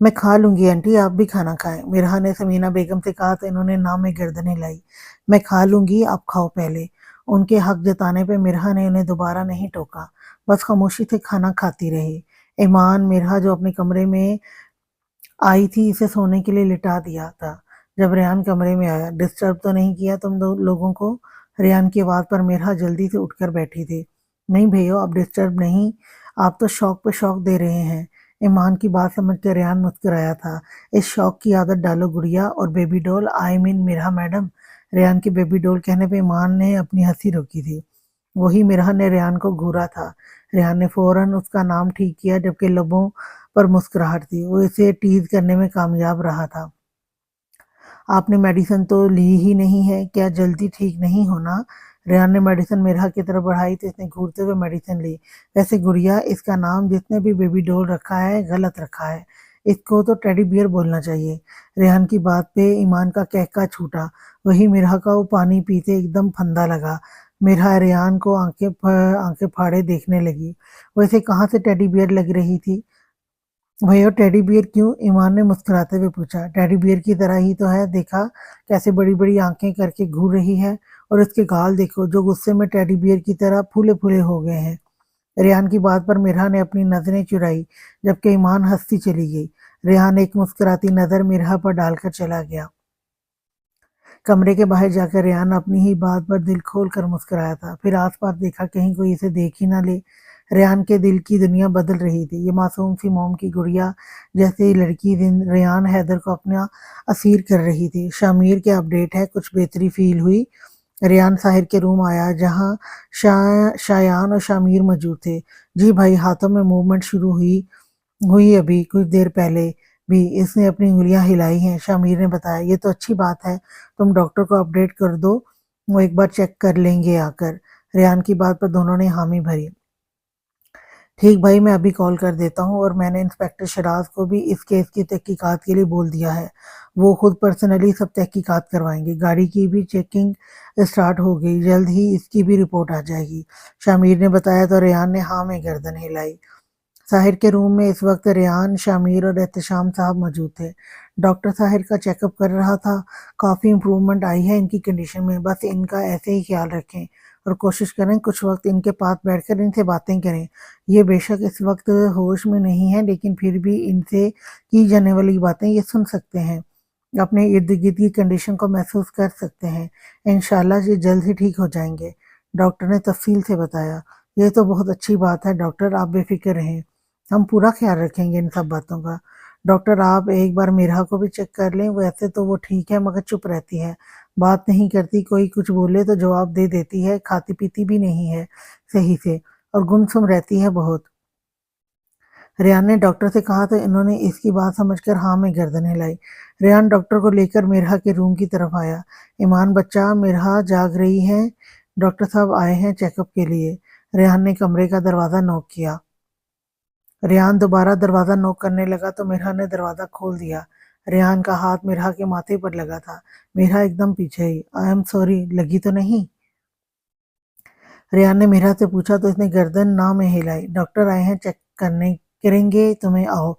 मैं खा लूंगी आंटी, आप भी खाना खाएं। मिरहा ने समीना बेगम से कहा तो इन्होंने ना में गर्दन हिलाई। मैं खा लूंगी, आप खाओ पहले। उनके हक जताने पे मिरहा ने उन्हें दोबारा नहीं टोका, बस खामोशी से खाना खाती रही। ईमान मिरहा जो अपने कमरे में आई थी, इसे सोने के लिए लिटा दिया था। जब रेहान कमरे में आया, डिस्टर्ब तो नहीं किया तुम दो लोगों को? रेहान की आवाज पर मिरहा जल्दी से उठकर बैठी थी। नहीं भैया, आप डिस्टर्ब नहीं, आप तो शौक पे शौक दे रहे हैं। ईमान की बात समझ कर रेहान मुस्कुराया था। इस शौक की आदत डालो गुड़िया, और baby doll, I mean Mirha madam. Rehan की बेबी डॉल कहने पे ईमान ने अपनी हंसी रोकी थी। वही मिरहा ने रेहान को घूरा था। रेहान ने फौरन उसका नाम ठीक किया, जबकि लबों पर मुस्कुराहट थी। वो इसे टीज करने में कामयाब रहा था। आपने मेडिसिन तो ली ही नहीं है, क्या जल्दी ठीक नहीं होना? रेहान ने मेडिसिन मिरहा की तरफ बढ़ाई तो इसने घूरते हुए मेडिसिन ली। वैसे गुड़िया, इसका नाम जिसने भी बेबी डॉल रखा है गलत रखा है। इसको तो टेडी बियर बोलना चाहिए। रेहान की बात पे ईमान का कहका छूटा। वही मिरहा का वो पानी पीते एकदम फंदा लगा। मिरहा रेहान को आंखें फाड़े देखने लगी। वैसे कहाँ से टेडी बियर लग रही थी? भैया टेडी बियर क्यों? ईमान ने मुस्कुराते हुए पूछा। टेडी बियर की तरह ही तो है, देखा कैसे बड़ी बड़ी आंखें करके घूर रही है, और इसके गाल देखो जो गुस्से में टेडी बियर की तरह फूले फूले हो गए हैं। रेहान की बात पर मिरहा ने अपनी नजरें चुराई, जबकि ईमान हंसती चली गई। रेहान एक मुस्कुराती नजर मिरहा पर डालकर चला गया। कमरे के बाहर जाकर रेहान अपनी ही बात पर दिल खोल कर मुस्कुराया था। फिर आसपास देखा, कहीं कोई इसे देख ही ना ले। रेहान के दिल की दुनिया बदल रही थी। ये मासूम सी मोम की गुड़िया जैसी लड़की रेहान हैदर को अपना असीर कर रही थी। शामिर के अपडेट है, कुछ बेहतरी फील हुई? रेहान साहिर के रूम आया, जहां शायान और शामिर मौजूद थे। जी भाई, हाथों में मूवमेंट शुरू हुई हुई अभी कुछ देर पहले भी इसने अपनी उंगलियां हिलाई हैं, शामिर ने बताया। ये तो अच्छी बात है, तुम डॉक्टर को अपडेट कर दो, वो एक बार चेक कर लेंगे आकर। रेहान की बात पर दोनों ने हामी भरी। ठीक भाई, मैं अभी कॉल कर देता हूँ, और मैंने इंस्पेक्टर शराज को भी इस केस की तहकीकात के लिए बोल दिया है। वो खुद पर्सनली सब तहकीकात करवाएंगे। गाड़ी की भी चेकिंग स्टार्ट हो गई, जल्द ही इसकी भी रिपोर्ट आ जाएगी, शामिर ने बताया तो रेहान ने हाँ में गर्दन हिलाई। साहिर के रूम में इस वक्त रेहान, शामिर और एहतशाम साहब मौजूद थे। डॉक्टर साहिर का चेकअप कर रहा था। काफ़ी इम्प्रूवमेंट आई है इनकी कंडीशन में, बस इनका ऐसे ही ख्याल रखें और कोशिश करें कुछ वक्त इनके पास बैठकर इनसे बातें करें। ये बेशक इस वक्त होश में नहीं है, लेकिन फिर भी इनसे की जाने वाली बातें ये सुन सकते हैं, अपने इर्द गिर्द की कंडीशन को महसूस कर सकते हैं। इंशाल्लाह ये जल्द ही ठीक हो जाएंगे, डॉक्टर ने तफसील से बताया। ये तो बहुत अच्छी बात है डॉक्टर, आप बेफिक्र रहें, हम पूरा ख्याल रखेंगे इन सब बातों का। डॉक्टर आप एक बार मेरा को भी चेक कर लें, वैसे तो वो ठीक है मगर चुप रहती है, बात नहीं करती, कोई कुछ बोले तो जवाब दे देती है, खाती पीती भी नहीं है सही से और गुमसुम रहती है बहुत। रेहान ने डॉक्टर से कहा तो इन्होंने इसकी बात समझकर हाँ में गर्दन हिलाई। रेहान डॉक्टर को लेकर मिरहा के रूम की तरफ आया। ईमान बच्चा, मिरहा जाग रही है, डॉक्टर साहब आए हैं चेकअप के लिए। रेहान ने कमरे का दरवाज़ा नॉक किया। रेहान दोबारा दरवाज़ा नॉक करने लगा तो मिरहा ने दरवाज़ा खोल दिया। रेहान का हाथ मिरहा के माथे पर लगा था। मिरहा एकदम पीछे ही। आई एम सॉरी, लगी तो नहीं? रेहान ने मिरहा से पूछा तो इसने गर्दन ना में हिलाई। डॉक्टर आए हैं चेक करने, करेंगे तुम्हें, आओ,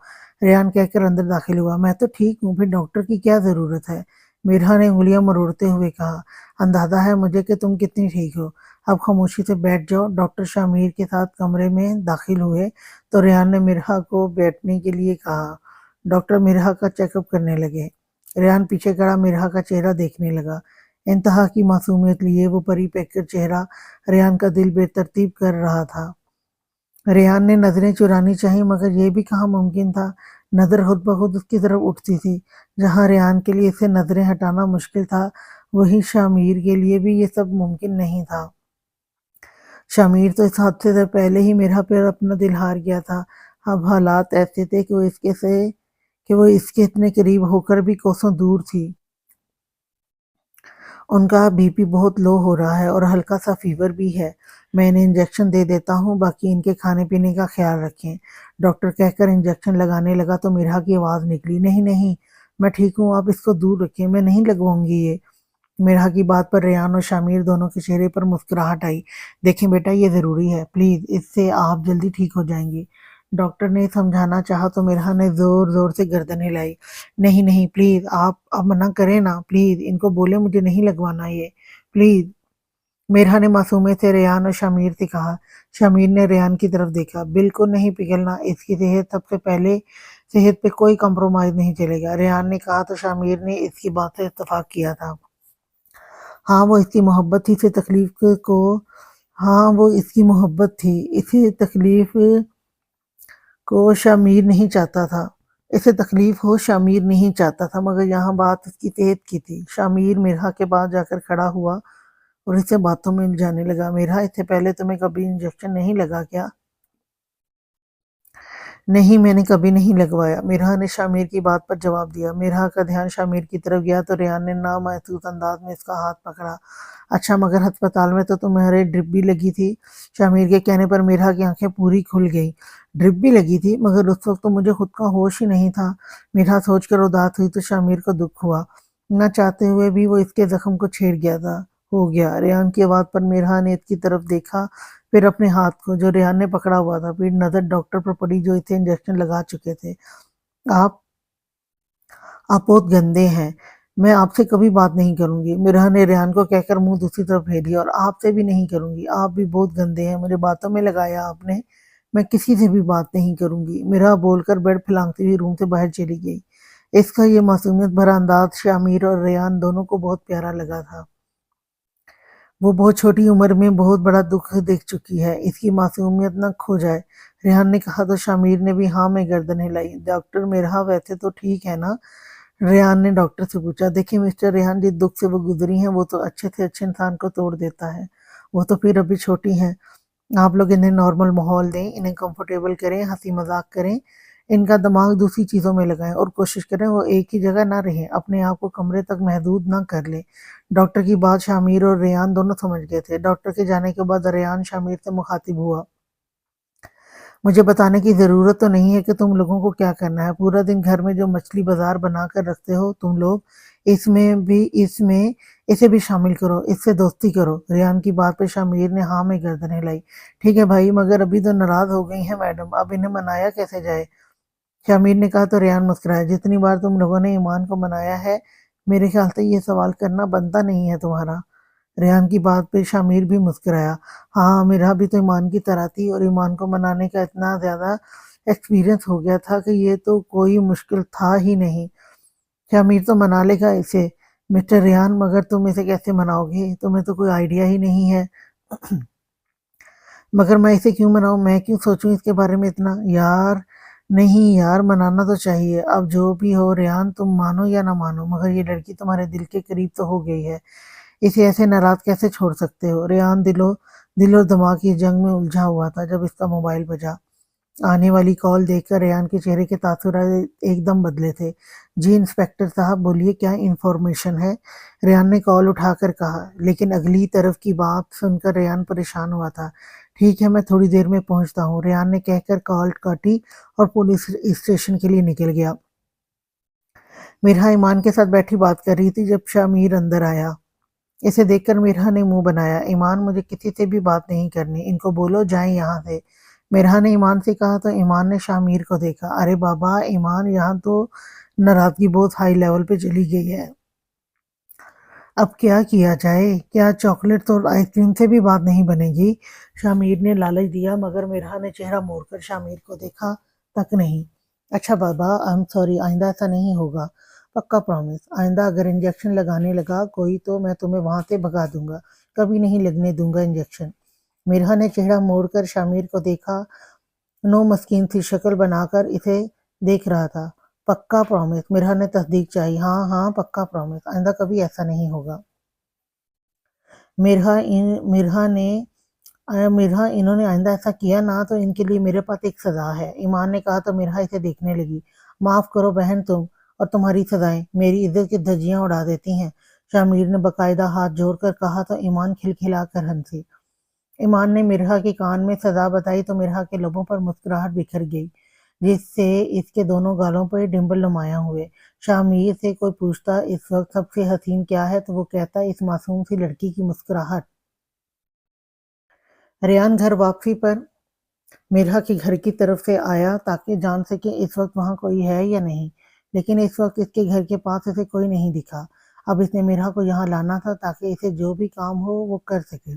रेहान कहकर अंदर दाखिल हुआ। मैं तो ठीक हूँ, फिर डॉक्टर की क्या ज़रूरत है? मिरहा ने उंगलियां मरोड़ते हुए कहा। अंदाजा है मुझे कि तुम कितनी ठीक हो, अब खामोशी से बैठ जाओ। डॉक्टर शामिर के साथ कमरे में दाखिल हुए तो रेहान ने मिरहा को बैठने के लिए कहा। डॉक्टर मिरहा का चेकअप करने लगे। रेहान पीछे खड़ा मिरहा का चेहरा देखने लगा। इंतहा की मासूमियत लिए वो परी पैकर चेहरा रेहान का दिल बेतरतीब कर रहा था। रेहान ने नजरें चुरानी चाहिए मगर यह भी कहाँ मुमकिन था। नजर खुद ब खुद उसकी तरफ उठती थी। जहाँ रेहान के लिए इसे नजरें हटाना मुश्किल था, वहीं शामिर के लिए भी ये सब मुमकिन नहीं था। शामिर तो इस हादसे से पहले ही मेरा पर अपना दिल हार गया था। अब हालात ऐसे थे कि वो इसके इतने करीब होकर भी कोसों दूर थी। उनका बीपी बहुत लो हो रहा है और हल्का सा फीवर भी है। मैं इन्हें इंजेक्शन दे देता हूँ, बाकी इनके खाने पीने का ख्याल रखें। डॉक्टर कहकर इंजेक्शन लगाने लगा तो मिरहा की आवाज़ निकली, नहीं नहीं, मैं ठीक हूँ, आप इसको दूर रखें, मैं नहीं लगवाऊंगी ये। मिरहा की बात पर रेहान और शामिर दोनों के चेहरे पर मुस्कुराहट आई। देखें बेटा, ये ज़रूरी है, प्लीज़, इससे आप जल्दी ठीक हो जाएंगी। डॉक्टर ने समझाना चाहा तो मिरहा ने ज़ोर ज़ोर से गर्दन हिलाई। नहीं नहीं, प्लीज़, आप मना करें ना, प्लीज़, इनको बोले मुझे नहीं लगवाना ये, प्लीज़। मिरहा ने मासूमियत से रेहान और शामिर से कहा। शामिर ने रेहान की तरफ देखा। बिल्कुल नहीं पिघलना, इसकी सेहत सबसे पहले, सेहत पे कोई कम्प्रोमाइज़ नहीं चलेगा, रेहान ने कहा तो शामिर ने इसकी बात से इत्तेफाक किया था। हाँ, वो इसकी मोहब्बत थी, इसे तकलीफ को, हाँ वो इसकी मोहब्बत थी, इसे तकलीफ को शामिर नहीं चाहता था, इसे तकलीफ हो शामिर नहीं चाहता था, मगर यहाँ बात उसकी सेहत की थी। शामिर मिरहा के पास जाकर खड़ा हुआ और इसे बातों में उलझाने लगा। मिरहा, इससे पहले तुम्हें कभी इंजेक्शन नहीं लगा क्या? नहीं, मैंने कभी नहीं लगवाया, मिरहा ने शामिर की बात पर जवाब दिया। मिरहा का ध्यान शामिर की तरफ गया तो रेहान ने नामहसूस अंदाज में इसका हाथ पकड़ा। अच्छा, मगर अस्पताल में तो तुम्हारे ड्रिप भी लगी थी। शामिर के कहने पर मिरहा की आंखें पूरी खुल गई। ड्रिप भी लगी थी, मगर उस वक्त तो मुझे खुद का होश ही नहीं था। मिरहा सोचकर उदास हुई तो शामिर को दुख हुआ। न चाहते हुए भी वो इसके जख्म को छेड़ गया था, हो गया। रेहान की आवाज पर मिरहा ने इसकी तरफ देखा, फिर अपने हाथ को जो रेहान ने पकड़ा हुआ था, फिर नजर डॉक्टर पर पड़ी जो इसे इंजेक्शन लगा चुके थे। आप आप बहुत गंदे हैं, मैं आपसे कभी बात नहीं करूंगी, मिरहा ने रेहान को कहकर मुंह दूसरी तरफ फेर लिया। और आपसे भी नहीं करूंगी, आप भी बहुत गंदे हैं, मुझे बातों में लगाया आपने, मैं किसी से भी बात नहीं करूंगी, मिरहा बोलकर बेड फैलाती हुई रूम से बाहर चली गई। इसका ये मासूमियत भरा अंदाज शामिर और रेहान दोनों को बहुत प्यारा लगा था। वो बहुत छोटी उम्र में बहुत बड़ा दुख देख चुकी है, इसकी मासूमियत न खो जाए। रेहान ने कहा तो शामिर ने भी हाँ में गर्दन हिलाई। डॉक्टर मिरहा वैसे तो ठीक है ना? रेहान ने डॉक्टर से पूछा। देखिए मिस्टर रेहान, जिस दुख से वो गुजरी हैं वो तो अच्छे से अच्छे इंसान को तोड़ देता है। वो तो फिर अभी छोटी हैं, आप लोग इन्हें नॉर्मल माहौल दें, इन्हें कंफर्टेबल करें, हंसी मजाक करें, इनका दिमाग दूसरी चीज़ों में लगाएं और कोशिश करें वो एक ही जगह ना रहें, अपने आप को कमरे तक महदूद ना कर ले। डॉक्टर की बात शामिर और रेहान दोनों समझ गए थे। डॉक्टर के जाने के बाद रेहान शामिर से मुखातिब हुआ। مجھے بتانے کی ضرورت تو نہیں ہے کہ تم لوگوں کو کیا کرنا ہے، پورا دن گھر میں جو مچھلی بازار بنا کر رکھتے ہو تم لوگ، اسے بھی شامل کرو، اس سے دوستی کرو۔ ریان کی بات پہ شامیر نے ہاں میں گردن ہلائی۔ ٹھیک ہے بھائی، مگر ابھی تو ناراض ہو گئی ہیں میڈم، اب انہیں منایا کیسے جائے؟ شامیر نے کہا تو ریان مسکرایا۔ جتنی بار تم لوگوں نے ایمان کو منایا ہے، میرے خیال سے یہ سوال کرنا بنتا نہیں ہے تمہارا۔ ریان کی بات پہ شامیر بھی مسکرایا۔ ہاں، میرا بھی تو ایمان کی طرح تھی، اور ایمان کو منانے کا اتنا زیادہ ایکسپیرینس ہو گیا تھا کہ یہ تو کوئی مشکل تھا ہی نہیں۔ شامیر تو منا لے گا اسے مسٹر ریان، مگر تم اسے کیسے مناؤ گے؟ تمہیں تو کوئی آئیڈیا ہی نہیں ہے۔ مگر میں اسے کیوں مناؤں؟ میں کیوں سوچوں اس کے بارے میں اتنا؟ یار نہیں یار، منانا تو چاہیے۔ اب جو بھی ہو ریان، تم مانو یا نہ مانو، مگر یہ لڑکی تمہارے دل کے قریب تو ہو گئی ہے، اسے ایسے ناراض کیسے چھوڑ سکتے ہو؟ ریان دل اور دماغ کی جنگ میں الجھا ہوا تھا جب اس کا موبائل بجا۔ آنے والی کال دیکھ کر ریان کے چہرے کے تاثرات ایک دم بدلے تھے۔ جی انسپکٹر صاحب بولیے، کیا انفارمیشن ہے؟ ریان نے کال اٹھا کر کہا، لیکن اگلی طرف کی بات سن کر ریان پریشان ہوا تھا۔ ٹھیک ہے، میں تھوڑی دیر میں پہنچتا ہوں، ریان نے کہہ کر کال کاٹی اور پولیس اسٹیشن کے لیے نکل گیا۔ میرہا ایمان کے ساتھ بیٹھی بات کر رہی تھی جب شامیر اندر آیا۔ اسے دیکھ کر میرہا نے منہ بنایا۔ ایمان، مجھے کسی سے بھی بات نہیں کرنی، ان کو بولو جائیں یہاں سے۔ میرہا نے ایمان سے کہا تو ایمان نے شامیر کو دیکھا۔ ارے بابا ایمان، یہاں تو ناراضگی بہت ہائی لیول پہ چلی گئی ہے، اب کیا کیا جائے؟ کیا چاکلیٹ اور آئس کریم سے بھی بات نہیں بنے گی؟ شامیر نے لالچ دیا، مگر میرہا نے چہرہ موڑ کر شامیر کو دیکھا تک نہیں۔ اچھا بابا، آئی ایم سوری، آئندہ ایسا نہیں ہوگا، پکا پرومس۔ آئندہ اگر انجیکشن لگانے لگا کوئی تو میں تمہیں وہاں سے بھگا دوں گا، کبھی نہیں لگنے دوں گا انجیکشن۔ میرہا نے چہرہ موڑ کر شامیر کو دیکھا، نو مسکین سی شکل بنا کر اسے دیکھ رہا تھا۔ پکا پرومس؟ میرہا نے تصدیق چاہی۔ ہاں ہاں، پکا پرومس، آئندہ کبھی ایسا نہیں ہوگا۔ میرہا انہوں نے آئندہ ایسا کیا نا تو ان کے لیے میرے پاس ایک سزا ہے۔ ایمان نے کہا تو میرہا اسے دیکھنے لگی۔ معاف کرو بہن، تم اور تمہاری سزائیں میری عزت کی دھجیاں اڑا دیتی ہیں، شامیر نے باقاعدہ ہاتھ جوڑ کر کہا تو ایمان کھلکھلا کر ہنسی۔ ایمان نے میرہا کے کان میں سزا بتائی تو میرہا کے لبوں پر مسکراہٹ بکھر گئی، جس سے اس کے دونوں گالوں پر ڈمپل نمایاں ہوئے۔ شامیر سے کوئی پوچھتا اس وقت سب سے حسین کیا ہے تو وہ کہتا اس معصوم سی لڑکی کی مسکراہٹ۔ ریان گھر واپسی پر میرہا کے گھر کی طرف سے آیا تاکہ جان سکے اس وقت وہاں کوئی ہے یا نہیں، لیکن اس وقت اس کے گھر کے پاس اسے کوئی نہیں دکھا۔ اب اس نے میرہا کو یہاں لانا تھا تاکہ اسے جو بھی کام ہو وہ کر سکے۔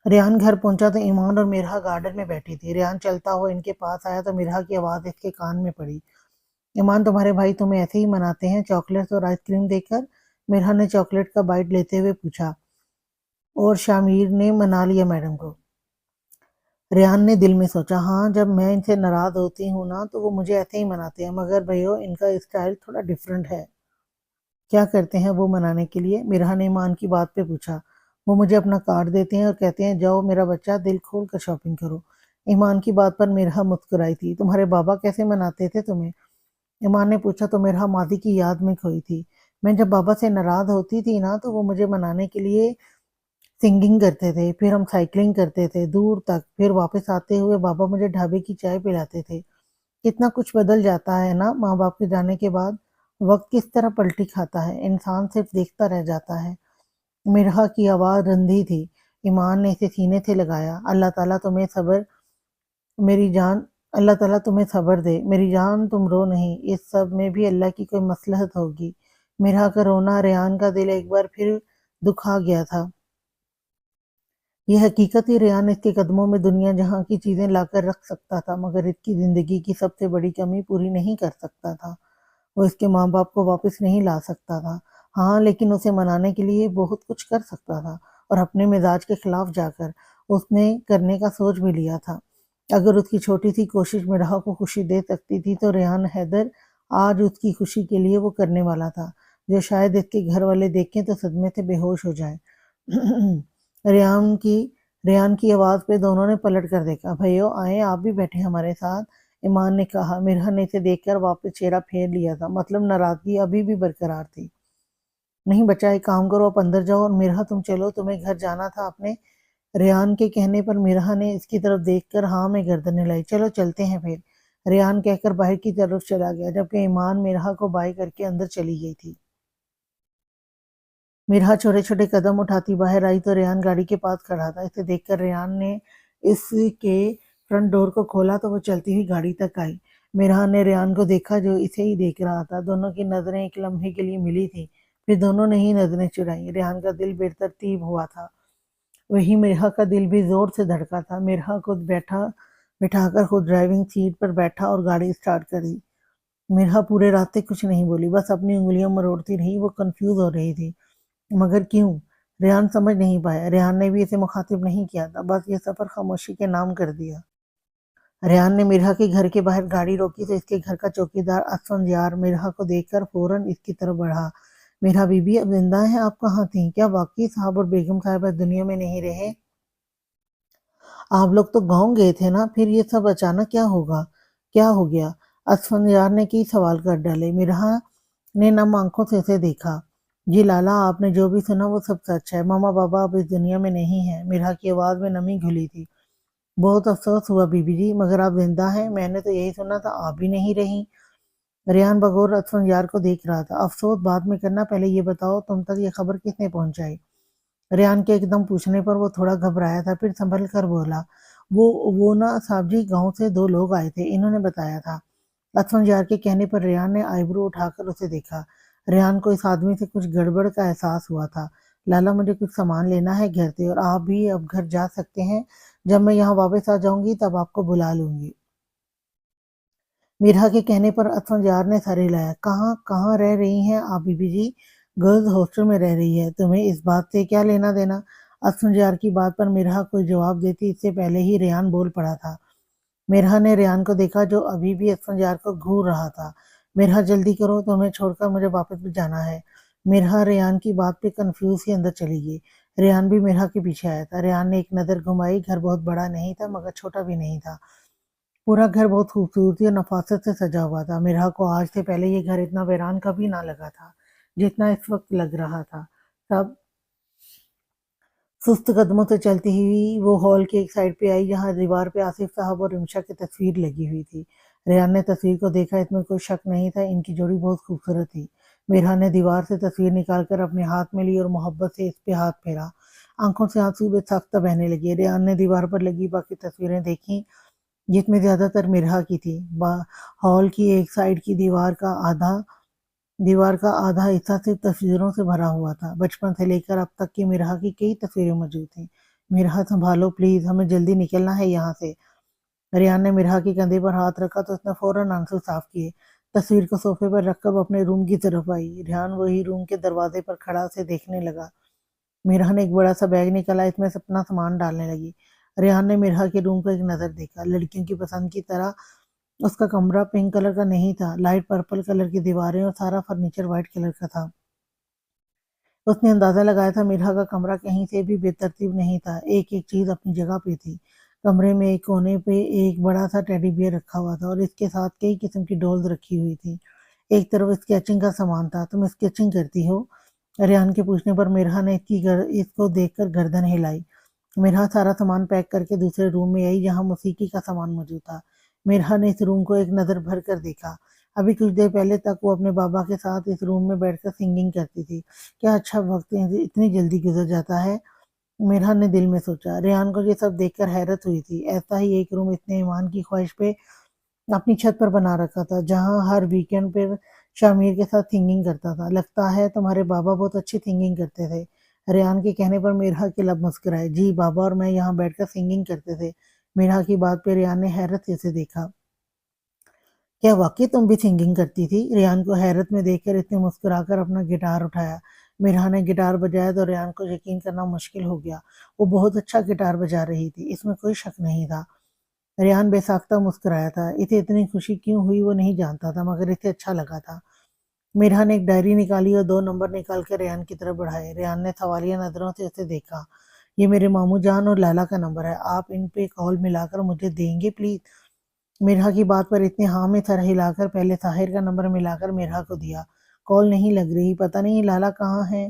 ریان گھر پہنچا تو ایمان اور میرہا گارڈن میں بیٹھی تھی۔ ریان چلتا ہوا ان کے پاس آیا تو میرہا کی آواز اس کے کان میں پڑی۔ ایمان، تمہارے بھائی تمہیں ایسے ہی مناتے ہیں چاکلیٹس اور آئس کریم دے کر؟ میرہا نے چاکلیٹ کا بائٹ لیتے ہوئے پوچھا۔ اور شامیر نے منا لیا میڈم کو؟ ریان نے دل میں سوچا، ہاں جب میں ان سے ناراض ہوتی ہوں نا تو وہ مجھے ایسے ہی مناتے ہیں، مگر بھائیو ان کا اسٹائل تھوڑا ڈیفرنٹ ہے۔ کیا کرتے ہیں وہ منانے کے لیے؟ میرہا نے ایمان کی بات پہ پوچھا۔ وہ مجھے اپنا کارڈ دیتے ہیں اور کہتے ہیں جاؤ میرا بچہ، دل کھول کر شاپنگ کرو۔ ایمان کی بات پر میرہا مسکرائی تھی۔ تمہارے بابا کیسے مناتے تھے تمہیں؟ ایمان نے پوچھا تو میرہا ماضی کی یاد میں کھوئی تھی۔ میں جب بابا سے ناراض ہوتی تھی نا تو وہ مجھے منانے کے لیے سنگنگ کرتے تھے، پھر ہم سائیکلنگ کرتے تھے دور تک، پھر واپس آتے ہوئے بابا مجھے ڈھابے کی چائے پلاتے تھے۔ کتنا کچھ بدل جاتا ہے نا ماں باپ کے جانے کے بعد، وقت کس طرح پلٹی کھاتا ہے، انسان صرف دیکھتا رہ جاتا ہے۔ میرہا کی آواز رندھی تھی۔ ایمان نے اسے سینے سے لگایا۔ اللہ تعالیٰ تمہیں صبر میری جان اللہ تعالیٰ تمہیں صبر دے میری جان، تم رو نہیں، اس سب میں بھی اللہ کی کوئی مصلحت ہوگی۔ میرہا کا رونا ریان کا دل ایک بار پھر دکھا گیا تھا۔ یہ حقیقت ہی ریان اس کے قدموں میں دنیا جہاں کی چیزیں لا کر رکھ سکتا تھا، مگر اس کی زندگی کی سب سے بڑی کمی پوری نہیں کر سکتا تھا۔ وہ اس کے ماں باپ کو واپس نہیں لا سکتا تھا، ہاں لیکن اسے منانے کے لیے بہت کچھ کر سکتا تھا، اور اپنے مزاج کے خلاف جا کر اس نے کرنے کا سوچ بھی لیا تھا۔ اگر اس کی چھوٹی سی کوشش میرہا کو خوشی دے سکتی تھی تو ریان حیدر آج اس کی خوشی کے لیے وہ کرنے والا تھا، جو شاید اس کے گھر والے دیکھیں تو صدمے سے بے ہوش ہو جائیں۔ ریان کی آواز پہ دونوں نے پلٹ کر دیکھا۔ بھائیو آئیں، آپ بھی بیٹھے ہمارے ساتھ، ایمان نے کہا۔ میرہا نے اسے دیکھ کر واپس چہرہ پھیر لیا تھا، مطلب ناراضگی ابھی بھی برقرار تھی۔ نہیں بچہ، ایک کام کرو، آپ اندر جاؤ، اور میرہا تم چلو، تمہیں گھر جانا تھا اپنے۔ ریان کے کہنے پر مرحا نے اس کی طرف دیکھ کر ہاں میں گردن ہلائی۔ چلو چلتے ہیں پھر، ریان کہہ کر باہر کی طرف چلا گیا، جبکہ ایمان مرحا کو بائے کر کے اندر چلی گئی تھی۔ مرحا چھوٹے چھوٹے قدم اٹھاتی باہر آئی تو ریان گاڑی کے پاس کھڑا تھا۔ اسے دیکھ کر ریان نے اس کے فرنٹ ڈور کو کھولا تو وہ چلتی ہوئی گاڑی تک آئی۔ مرحا نے ریان کو دیکھا جو اسے ہی دیکھ رہا تھا۔ دونوں کی نظریں ایک لمحے کے لیے ملی تھی، پھر دونوں نے ہی نظریں چرائیں۔ ریان کا دل بے ترتیب ہوا تھا، وہی مرحا کا دل بھی زور سے دھڑکا تھا۔ مرحا کو بٹھا کر خود ڈرائیونگ سیٹ پر بیٹھا اور گاڑی سٹارٹ کری۔ مرحا پورے راستے کچھ نہیں بولی، بس اپنی انگلیاں مروڑتی رہی۔ وہ کنفیوز ہو رہی تھی، مگر کیوں؟ ریان سمجھ نہیں پایا۔ ریان نے بھی اسے مخاطب نہیں کیا تھا، بس یہ سفر خاموشی کے نام کر دیا۔ ریان نے مرحا کے گھر کے باہر گاڑی روکی تو اس کے گھر کا چوکیدار اسفندیار مرحا کو دیکھ کر فوراً اس کی طرف بڑھا۔ مرحا بی بی اب زندہ ہیں؟ آپ کہاں تھیں؟ کیا واقعی صاحب اور بیگم صاحبہ دنیا میں نہیں رہے؟ آپ لوگ تو گاؤں گئے تھے نا، پھر یہ سب اچانک کیا ہو گیا؟ اسفندیار نے کئی سوال کر ڈالے۔ مرحا نے نم آنکھوں سے اسے دیکھا۔ جی لالا، آپ نے جو بھی سنا وہ سب سچ ہے۔ ماما بابا اب اس دنیا میں نہیں ہیں۔ مرحا کی آواز میں نمی گھلی تھی۔ بہت افسوس ہوا بی بی جی، مگر آپ زندہ ہیں؟ میں نے تو یہی سنا تھا آپ بھی نہیں رہیں۔ ریان بغور اسفندیار کو دیکھ رہا تھا۔ افسوس بعد میں کرنا، پہلے یہ بتاؤ تم تک یہ خبر کس نے پہنچائی؟ ریان کے ایک دم پوچھنے پر وہ تھوڑا گھبرایا تھا، پھر سنبھل کر بولا، وہ نا صاحب جی، گاؤں سے 2 لوگ آئے تھے، انہوں نے بتایا تھا۔ اسفندیار کے کہنے پر ریان نے آئی برو اٹھا کر اسے دیکھا۔ ریان کو اس آدمی سے کچھ گڑبڑ کا احساس ہوا تھا۔ لالا مجھے کچھ سامان لینا ہے گھر سے، اور آپ بھی اب گھر جا سکتے ہیں۔ جب میں یہاں واپس آ جاؤں گی تب آپ کو بلا لوں گی۔ مرحا کے کہنے پر اسفندیار نے سر ہلایا۔ کہاں رہ رہی ہیں آپ بی بی جی؟ گرلز ہاسٹل میں رہ رہی ہے، تمہیں اس بات سے کیا لینا دینا؟ اسفندیار کی بات پر مرحا کوئی جواب دیتی اس سے پہلے ہی ریان بول پڑا تھا۔ مرحا نے ریان کو دیکھا جو ابھی بھی اسفندیار کو گھور رہا تھا۔ مرحا جلدی کرو، تمہیں چھوڑ کر مجھے واپس بھی جانا ہے۔ مرحا ریان کی بات پہ کنفیوز ہی اندر چلی گئی۔ ریان بھی مرحا کے پیچھے آیا تھا۔ ریان نے ایک نظر گھمائی، گھر بہت بڑا نہیں تھا مگر چھوٹا بھی نہیں تھا۔ پورا گھر بہت خوبصورتی اور نفاست سے سجا ہوا تھا۔ مرحا کو آج سے پہلے یہ گھر اتنا ویران کبھی نہ لگا تھا جتنا اس وقت لگ رہا تھا۔ سب سست قدموں سے چلتی ہوئی وہ ہال کے ایک سائڈ پہ آئی جہاں دیوار پہ آصف صاحب اور رمشا کی تصویر لگی ہوئی تھی۔ ریان نے تصویر کو دیکھا، اس میں کوئی شک نہیں تھا، ان کی جوڑی بہت خوبصورت تھی۔ مرحا نے دیوار سے تصویر نکال کر اپنے ہاتھ میں لی اور محبت سے اس پہ ہاتھ پھیرا۔ آنکھوں سے آنسو بے ساختہ بہنے لگے۔ ریان نے دیوار پر لگی باقی تصویریں دیکھیں جس میں زیادہ تر مرحا کی تھی۔ ہال کی ایک سائڈ کی دیوار کا آدھا حصہ صرف تصویروں سے بھرا ہوا تھا۔ بچپن سے لے کر اب تک کی مرحا کی کئی تصویریں موجود تھیں۔ مرحا سنبھالو پلیز، ہمیں جلدی نکلنا ہے یہاں سے۔ ریان نے مرحا کے کندھے پر ہاتھ رکھا تو اس نے فوراً آنسو صاف کیے۔ تصویر کو صوفے پر رکھ کر وہ اپنے روم کی طرف آئی۔ ریان وہی روم کے دروازے پر کھڑا اسے دیکھنے لگا۔ مرحا نے ایک بڑا سا بیگ نکالا، اس میں اپنا سامان ڈالنے لگی۔ ریان نے مرحا کے روم کو ایک نظر دیکھا۔ لڑکیوں کی پسند کی طرح اس کا کمرہ پنک کلر کا نہیں تھا، لائٹ پرپل کلر کی دیواریں اور سارا فرنیچر وائٹ کلر کا تھا۔ اس نے اندازہ لگایا تھا مرحا کا کمرہ کہیں سے بھی بے ترتیب نہیں تھا، ایک ایک چیز اپنی جگہ پہ تھی۔ کمرے میں ایک کونے پہ ایک بڑا سا ٹیڈی بیئر رکھا ہوا تھا اور اس کے ساتھ کئی قسم کی ڈولز رکھی ہوئی تھی۔ ایک طرف اسکیچنگ کا سامان تھا۔ تم اسکیچنگ کرتی ہو؟ ریان کے پوچھنے پر مرحا نے اس کو دیکھ کر گردن ہلائی۔ مرحا سارا سامان پیک کر کے دوسرے روم میں آئی جہاں موسیقی کا سامان موجود تھا۔ مرحا نے اس روم کو ایک نظر بھر کر دیکھا۔ ابھی کچھ دیر پہلے تک وہ اپنے بابا کے ساتھ اس روم میں بیٹھ کر سنگنگ کرتی تھی۔ کیا اچھا وقت اتنی جلدی گزر جاتا ہے، مرحا نے دل میں سوچا۔ ریان کو یہ سب دیکھ کر حیرت ہوئی تھی۔ ایسا ہی ایک روم اس نے ایمان کی خواہش پہ اپنی چھت پر بنا رکھا تھا جہاں ہر ویکینڈ پر شامیر کے ساتھ سنگنگ کرتا تھا۔ لگتا ہے تمہارے بابا بہت اچھی سنگنگ کرتے تھے۔ ریان کے کہنے پر مرحا کے لب مسکرائے۔ جی، بابا اور میں یہاں بیٹھ کر سنگنگ کرتے تھے۔ مرحا کی بات پہ ریان نے حیرت سے اسے دیکھا۔ کیا واقعی تم بھی سنگنگ کرتی تھی؟ ریان کو حیرت میں دیکھ کر اس نے مسکرا کر اپنا گٹار اٹھایا۔ مرحا نے گٹار بجایا تو ریان کو یقین کرنا مشکل ہو گیا۔ وہ بہت اچھا گٹار بجا رہی تھی، اس میں کوئی شک نہیں تھا۔ ریان بے ساختہ مسکرایا تھا۔ اسے اتنی خوشی کیوں ہوئی وہ نہیں جانتا تھا مگر اسے اچھا لگا تھا۔ مرحا نے ایک ڈائری نکالی اور 2 نمبر نکال کر ریان کی طرف بڑھائے۔ ریان نے سوالیہ نظروں سے اسے دیکھا۔ یہ میرے ماموں جان اور لالا کا نمبر ہے، آپ ان پہ کال ملا کر مجھے دیں گے پلیز؟ مرحا کی بات پر اتنے ہاں میں سر ہلا کر پہلے طاہر کا نمبر ملا کر مرحا کو دیا۔ کال نہیں لگ رہی، پتہ نہیں لالا کہاں ہے؟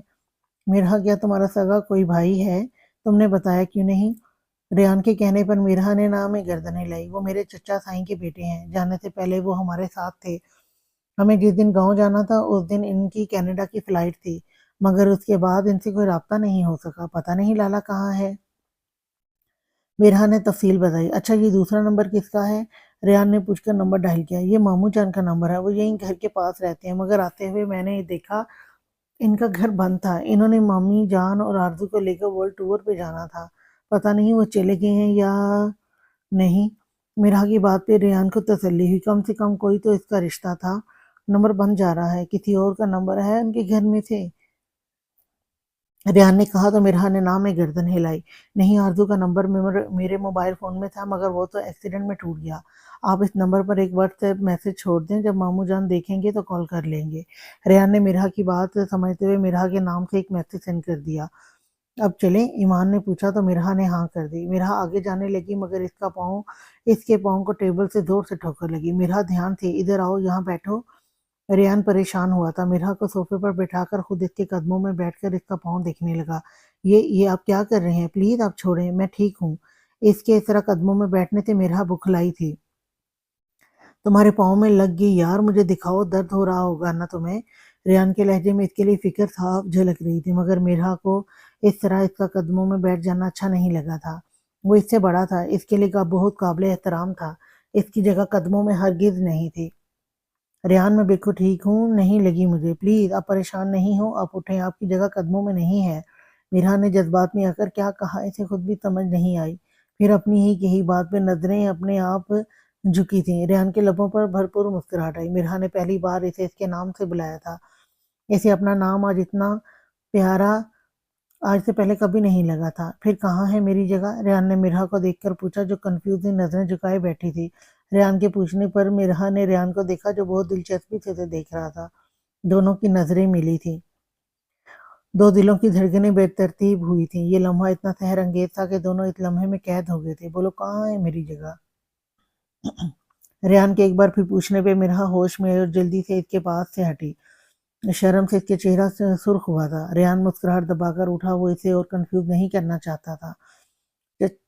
مرحا، کیا تمہارا سگا کوئی بھائی ہے؟ تم نے بتایا کیوں نہیں؟ ریان کے کہنے پر میرا نے نام میں گردن ہلائی۔ وہ میرے چچا سائیں کے بیٹے ہیں، جانے سے پہلے وہ ہمارے ساتھ تھے۔ ہمیں جس دن گاؤں جانا تھا اس دن ان کی کینیڈا کی فلائٹ تھی، مگر اس کے بعد ان سے کوئی رابطہ نہیں ہو سکا۔ پتہ نہیں لالا کہاں ہے؟ میرا نے تفصیل بتائی۔ اچھا یہ دوسرا نمبر کس کا ہے؟ ریان نے پوچھ کر نمبر ڈائل کیا۔ یہ ماموں جان کا نمبر ہے، وہ یہیں گھر کے پاس رہتے ہیں، مگر آتے ہوئے میں نے دیکھا ان کا گھر بند تھا۔ انہوں نے مامی جان اور آرزو کو لے کر ورلڈ ٹور پہ جانا تھا۔ پتہ نہیں وہ چلے گئے ہیں یا نہیں۔ میرا کی بات پہ ریان کو تسلی ہوئی، کم سے کم کوئی تو اس کا رشتہ تھا۔ نمبر بند جا رہا ہے، کسی اور کا نمبر ہے ان کے گھر میں سے؟ ریان نے کہا تو میرا نے نام میں گردن ہلائی۔ نہیں، آرزو کا نمبر میرے موبائل فون میں تھا، مگر وہ تو ایکسیڈنٹ میں ٹوٹ گیا۔ آپ اس نمبر پر ایک واٹس ایپ میسج چھوڑ دیں، جب ماموں جان دیکھیں گے تو کال کر لیں گے۔ ریان نے میرا کی بات سمجھتے ہوئے میرا کے نام سے ایک میسج سینڈ کر دیا۔ اب چلیں؟ ایمان نے پوچھا تو میرا نے ہاں کر دی۔ میرا آگے جانے لگی، مگر اس کے پاؤں کو ٹیبل سے زور سے ٹھوکر لگی۔ میرا دھیان سے، ادھر آؤ، یہاں بیٹھو۔ ریان پریشان ہوا تھا، میرا کو صوفے پر بٹھا کر خود اس کے قدموں میں بیٹھ کر اس کا پاؤں دیکھنے لگا۔ یہ آپ کیا کر رہے ہیں؟ پلیز آپ چھوڑیں، میں ٹھیک ہوں۔ اس کے اس طرح قدموں میں بیٹھنے سے میرا بکھلائی تھی۔ تمہارے پاؤں میں لگ گئی یار، مجھے دکھاؤ، درد ہو رہا ہوگا نا تمہیں؟ ریان کے لہجے میں اس کے لیے فکر صاف جھلک رہی تھی، مگر میرا کو اس طرح اس کا قدموں میں بیٹھ جانا اچھا نہیں لگا تھا۔ وہ اس سے بڑا تھا، اس کے لیے بہت قابل احترام تھا، اس کی جگہ قدموں میں ہرگز نہیں تھی۔ ریان میں بالکل ٹھیک ہوں، نہیں لگی مجھے، پلیز آپ پریشان نہیں ہو، آپ اٹھیں، آپ کی جگہ قدموں میں نہیں ہے۔ میرا نے جذبات میں آ کر کیا کہا اسے خود بھی سمجھ نہیں آئی۔ پھر اپنی ہی کہی بات پہ نظریں اپنے آپ جھکی تھیں۔ ریان کے لبوں پر بھرپور مسکراہٹ آئی۔ میرا نے پہلی بار اسے اس کے نام سے بلایا تھا۔ اسے اپنا نام آج اتنا پیارا آج سے پہلے کبھی نہیں لگا تھا۔ پھر کہاں ہے میری جگہ؟ ریان نے میرا کو دیکھ کر پوچھا، جو کنفیوز نظریں جھکائے بیٹھی تھی۔ ریان کے پوچھنے پر میرا نے ریان کو دیکھا، جو بہت دلچسپی سے اسے دیکھ رہا تھا۔ دونوں کی نظریں ملی تھیں۔ دو دلوں کی دھڑکنیں بے ترتیب ہوئی تھیں۔ یہ لمحہ اتنا سحر انگیز تھا کہ دونوں اس لمحے میں قید ہو گئے تھے۔ بولو کہاں ہے میری جگہ؟ ریان کے ایک بار پھر پوچھنے پہ میرا ہوش میں اور جلدی سے اس کے پاس سے ہٹی۔ شرم سے اس کے چہرہ سے سرخ ہوا تھا۔ ریان مسکراہٹ دبا کر اٹھا، وہ اسے اور کنفیوز نہیں کرنا چاہتا تھا۔